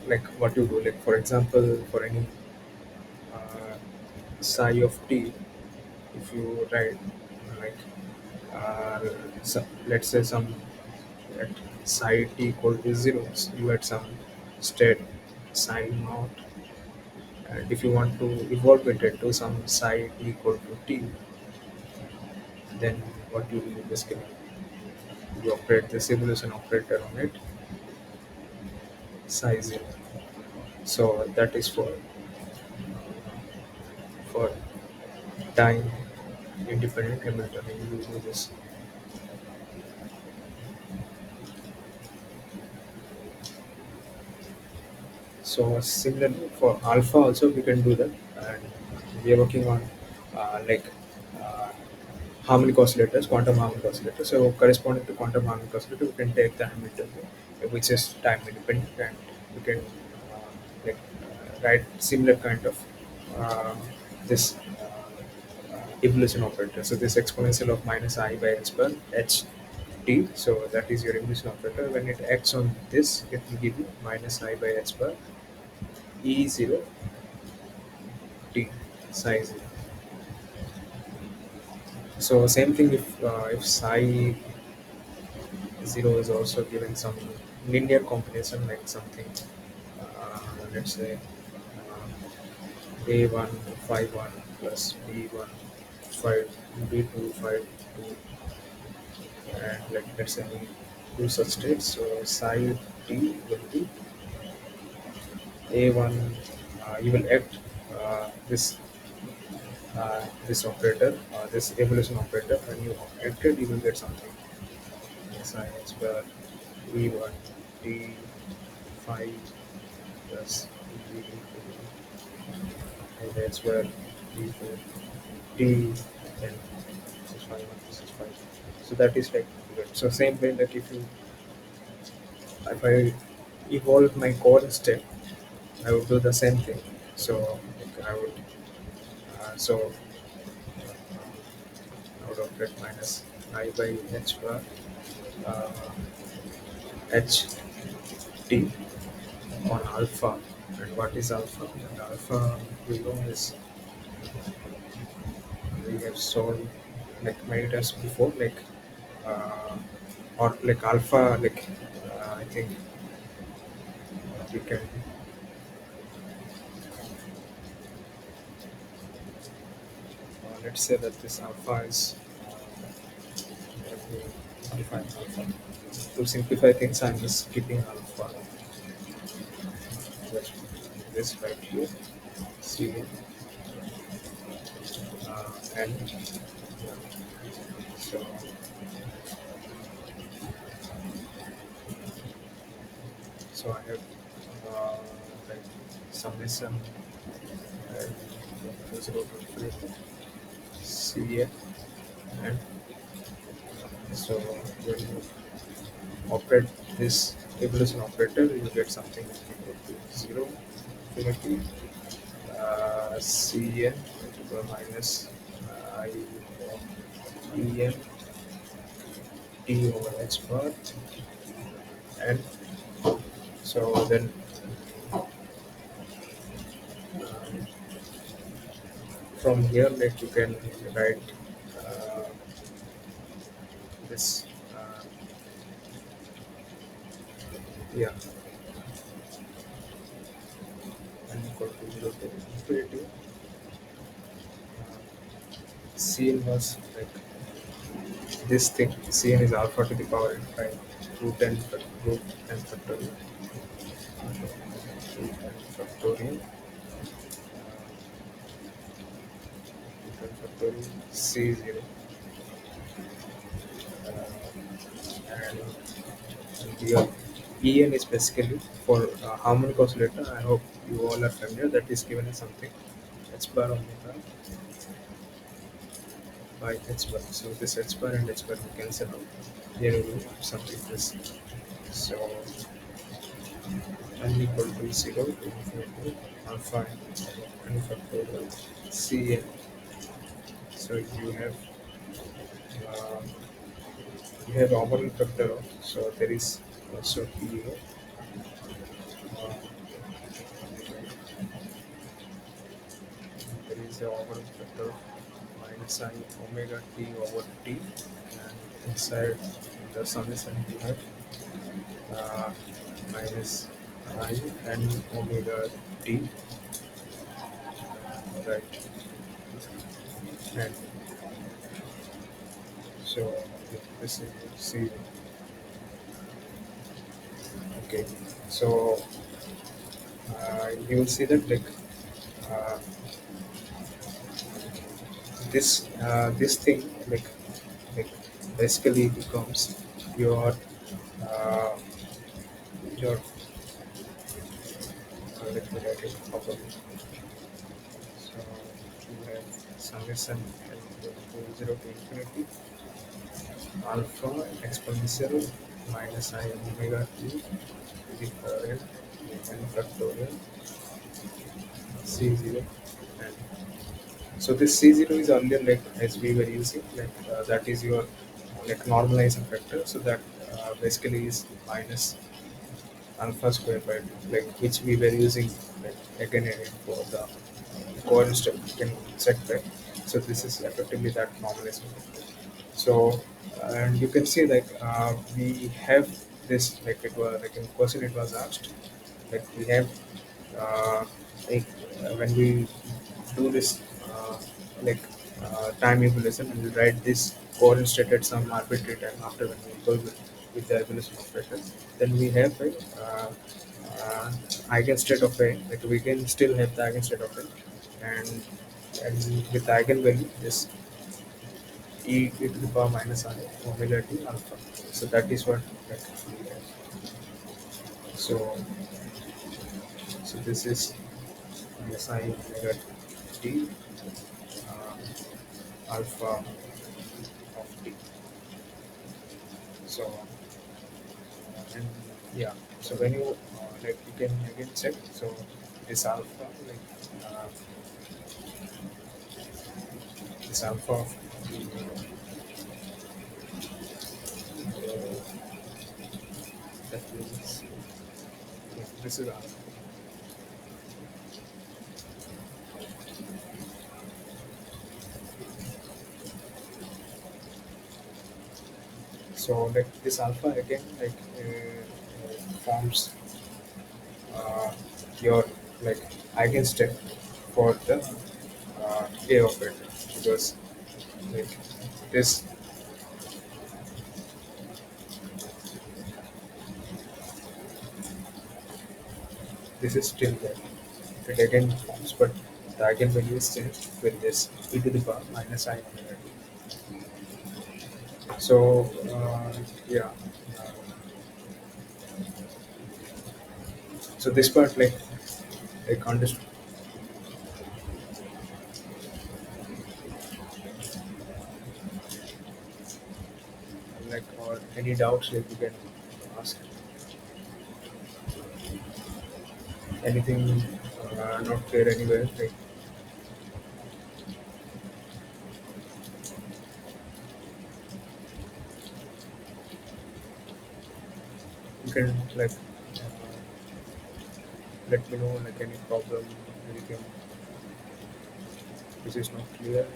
like what you do, like for example, for any uh, psi of t, if you write like uh, so let's say some at psi t equal to zero, so you had some state psi naught, and if you want to evolve it to some psi t equal to t, then what you do basically you operate the simulation operator on it, psi zero. So that is for time independent Hamiltonian. You do this. So similarly for alpha also we can do that, and we are working on like uh, harmonic oscillators, quantum harmonic oscillators. So corresponding to quantum harmonic oscillator, we can take the Hamiltonian, which is time independent, and we can like write similar kind of uh, this evolution operator. So this exponential of minus I by h per h t. So that is your evolution operator. When it acts on this, it will give you minus I by h per e zero t size. So same thing if psi zero is also given some linear combination like something let's say a one phi one plus b one phi b two phi two, and like let's say we do such states. So psi t will be a one. You will act this operator, this evolution operator. When you act it, you will get something. Science where v1 t5 plus v2, and that's where v4 t, and this is 5 1, this is 5. So that is like good. So same way that if I evolve my core step, I would do the same thing. So like, I would so I would operate minus I by h bar uh, h t on alpha. And what is alpha? And alpha we know is we have shown like many times before, like uh, or like alpha, like I think we can let's say that this alpha is let me define alpha. To simplify things, I'm just keeping alpha. Just this right here, C and so so I have like summation and 0 to CA, and so when you operate this evolution operator, you get something equal to 0 infinity Cn to the minus I En t over h bar, and so then from here like you can write. this yeah, n equal to 0 to infinity. Cn was like this thing. Cn is alpha to the power n by root n factorial, root n factorial, root n factorial c0, and your En is basically for harmonic oscillator. I hope you all are familiar. That is given as something h bar omega by h bar. So this h bar and h bar will cancel out. Here we will have something this. So n equal to 0 to infinity alpha n factorial Cn. So uh, you have overall factor of, so there is also here. Uh, there is a overall factor of minus I omega t over t, and inside the summation you have uh, minus I n omega t, right? And so this is C. Okay, so you will see that like uh, this thing like basically becomes your uh, your let me write it properly. So you have summation L equal to 0 to infinity alpha exponential minus I omega t to the power n factorial C0. And so this C0 is earlier like as we were using like that is your like normalizing factor. So that basically is minus alpha square by 2, like which we were using like again and again for the coherent step you can check that. So this is effectively that normalizing factor. So and you can see like we have this like it was like in question it was asked like we have uh, like when we do this like time evolution and we write this coherent state at some arbitrary time after when we equal with the evolution operator, then we have a uh, eigenstate of a like we can still have the eigenstate of it, and and with eigenvalue this e to the power minus I omega t alpha. So that is what that we have. So so this is minus I omega t alpha of t. So and yeah, so when you like you can again check. So this alpha like uh, this alpha of that means yeah, this is alpha. So like this alpha again like forms uh, your like eigenstate for the A operator because like this this is still there. It again forms, but the eigenvalue is changed with this e to the power minus I omega t. So yeah, uh, so this part like I can't just like or any doubts like you can ask anything not clear anywhere like you can like let me know like any problem anything which is not clear.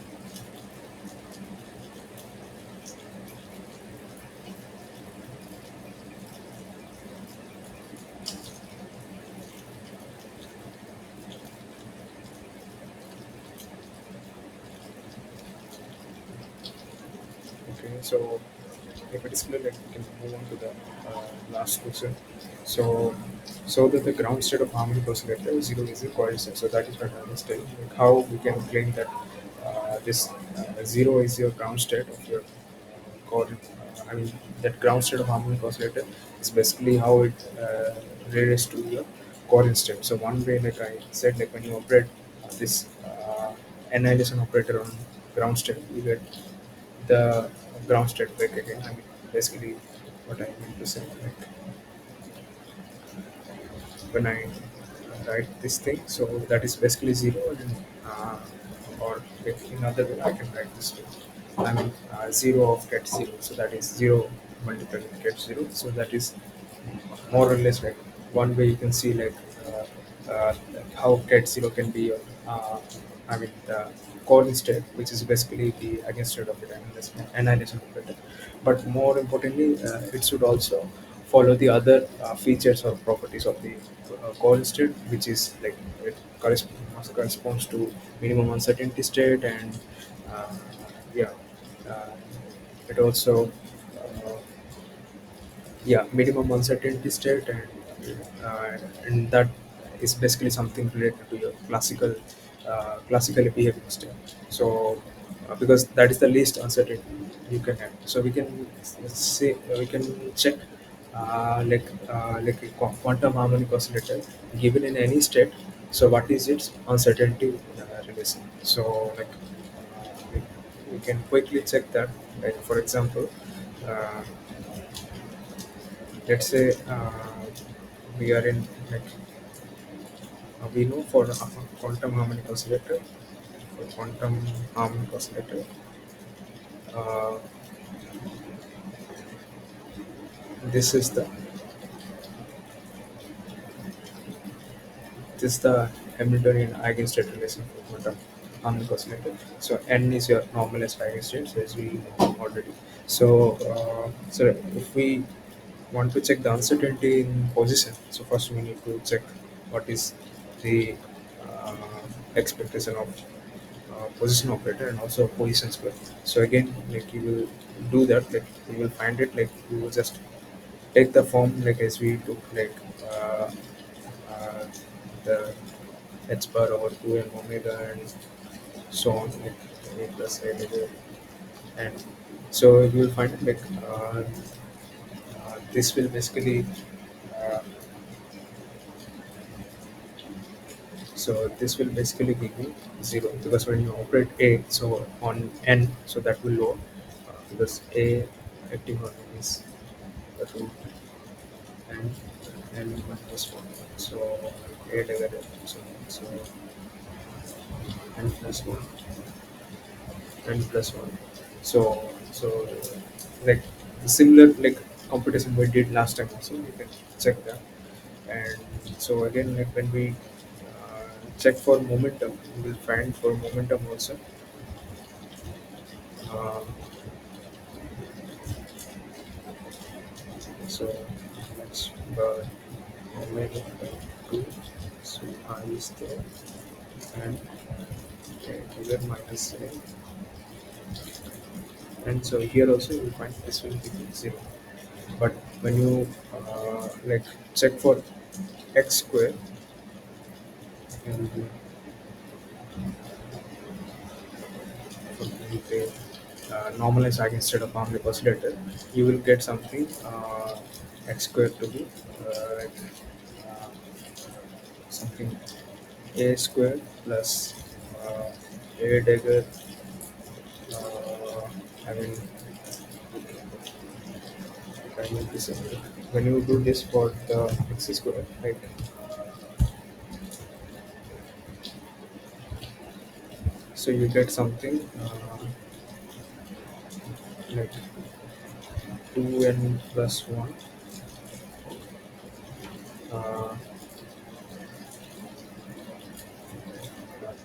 So if it is clear, like, we can move on to the last question. So, so that the ground state of harmonic oscillator zero is a coherent. So that is what I understand. Like how we can claim that this zero is your ground state of your coherent. I mean that ground state of harmonic oscillator is basically how it relates to your coherent state. So one way, like I said, like when you operate this annihilation operator on ground state, you get the ground state back again. I mean, basically, what I mean to say, like when I write this thing, so that is basically zero, and or if in other way, I can write this way. I mean, zero of get zero, so that is zero multiplied with get zero, so that is more or less like one way you can see like how cat zero can be I mean the core state, which is basically the against state of it annihilation of it. But more importantly, it should also follow the other features or properties of the core state, which is like it corresponds to minimum uncertainty state, and uh, yeah, uh, it also uh, yeah, minimum uncertainty state, and that is basically something related to your classically behaving state. So because that is the least uncertainty you can have, so we can say we can check like a quantum harmonic oscillator given in any state, so what is its uncertainty relation. So like we, we can quickly check that, like for example, uh, let's say we are in like we know for a quantum harmonic oscillator, for quantum harmonic oscillator, uh, this is the this is the Hamiltonian eigenstate relation for quantum harmonic oscillator. So n is your normalized eigenstate, so as we know already. So if we want to check the uncertainty in position, so first we need to check what is the uh, expectation of position operator and also position square. So again, like you will do that, like you will find it, like you will just take the form like as we took like uh, uh, the h bar over 2 and omega and so on, like a plus a negative, and so you will find like this will basically uh, so this will basically give you zero, because when you operate a, so on n, so that will lower because a acting on n is the root and n minus one. So a negative, so n plus one, n plus one. So like the similar like computation we did last time also, you can check that. And so again, like when we check for momentum, we will find for momentum also. Uh, so let's omega by 2, so I is there, and here minus a, and so here also you will find this will be 0. But when you like check for x square, and with a normalized eigenstate of harmonic oscillator, you will get something x square to be like uh, something a square plus uh, a dagger. I mean, I mean this is when you do this for the x square, right? So you get something like 2n plus 1, uh,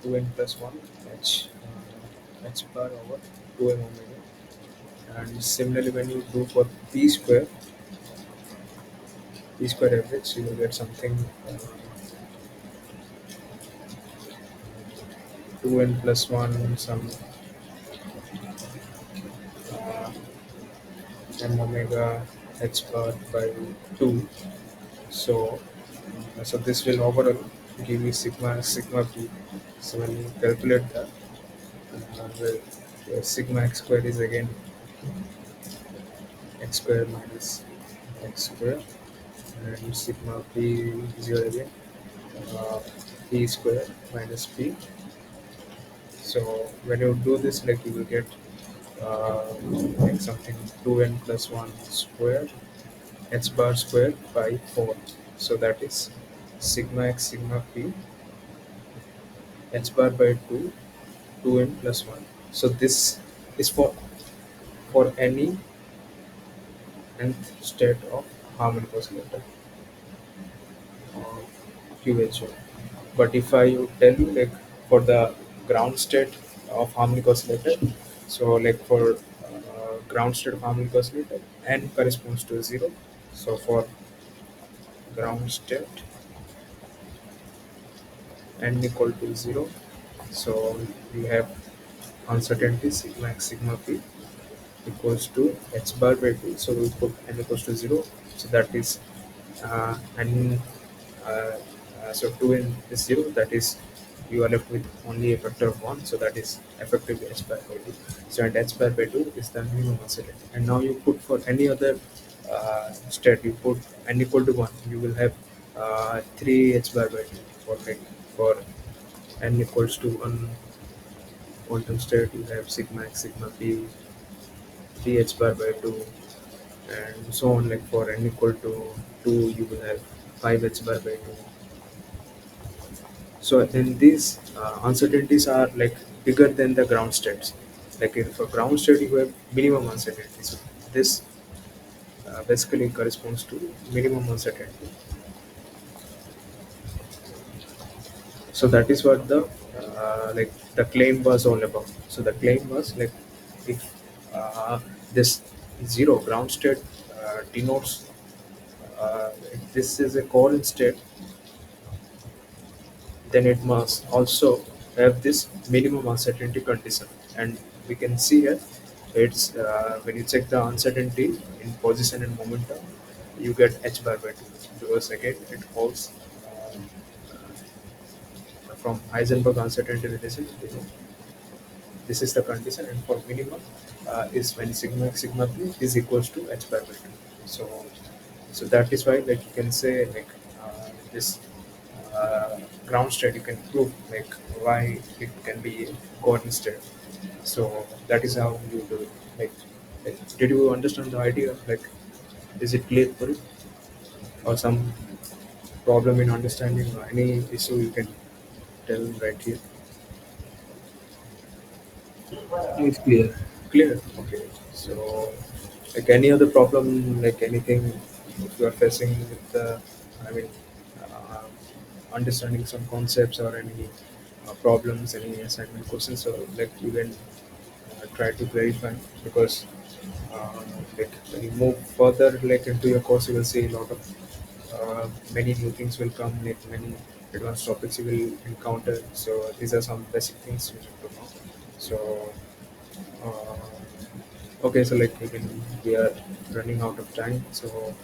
2n plus 1 h bar over 2m omega. And similarly, when you do for p square average, you will get something 2n plus 1 some m omega h bar by 2. So, so this will overall give you sigma p. So when you calculate that, sigma x square is again x square minus x square, and sigma p is here again uh, p square minus p. So when you do this, like you will get uh, like something 2n plus 1 square h bar square by 4. So that is sigma x sigma p h bar by 2 2n plus 1. So this is for any nth state of harmonic oscillator QHO. But if I tell you like for the ground state of harmonic oscillator, so like for ground state of harmonic oscillator, n corresponds to 0. So for ground state, n equal to 0. So we have uncertainty sigma x sigma p equals to h bar by 2. So we put n equals to 0. So that is n uh, so 2n is 0. That is you are left with only a factor of 1. So that is effectively h bar by 2. So and h bar by 2 is the minimum uncertainty. And now you put for any other state, you put n equal to 1, you will have 3 h bar by 2 for for n equals to 1 quantum state. You have sigma x sigma p 3 h bar by 2, and so on. Like for n equal to 2, you will have 5 h bar by 2. So then these uncertainties are like bigger than the ground states. Like if for ground state you have minimum uncertainty. So this basically corresponds to minimum uncertainty. So that is what the like the claim was all about. So the claim was like if this zero ground state denotes if this is a coherent state, then it must also have this minimum uncertainty condition. And we can see here it's when you check the uncertainty in position and momentum, you get h bar by 2, because again it falls from Heisenberg uncertainty relation. This is the condition, and for minimum is when sigma x sigma p is equals to h bar by 2. So so that is why like you can say like this ground state you can prove like why it can be coordinate state. So that is how you do it. Like did you understand the idea? Like is it clear for you, or some problem in understanding, or any issue you can tell right here? It's clear. Clear. Okay. So like any other problem, like anything if you are facing with the, I mean, uh, understanding some concepts or any problems, any assignment questions, so like you can try to clarify, because uh, like when you move further like into your course, you will see a lot of many new things will come, like many advanced topics you will encounter. So these are some basic things you need to know. So okay, so like we are running out of time, so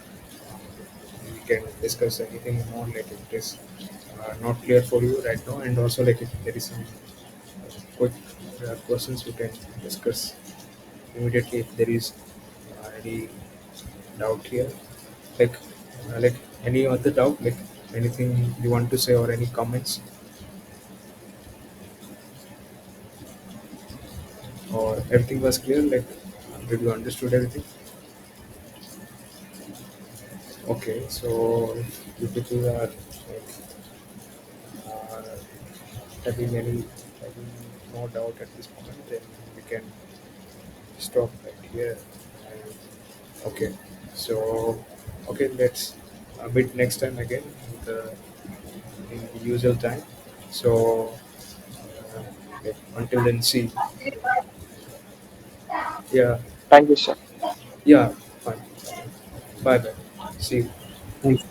we can discuss anything more like if it is not clear for you right now, and also like if there is some quick questions we can discuss immediately if there is any doubt here. Like like any other doubt, like anything you want to say or any comments, or everything was clear. Like did you understood everything? Okay, so if you people are like, uh, having having no doubt at this moment, then we can stop right here. And, okay, so okay, let's meet next time again in the usual time. So uh, until then, see. Yeah, Thank you, sir. yeah, fine. Bye bye. See you. Thanks.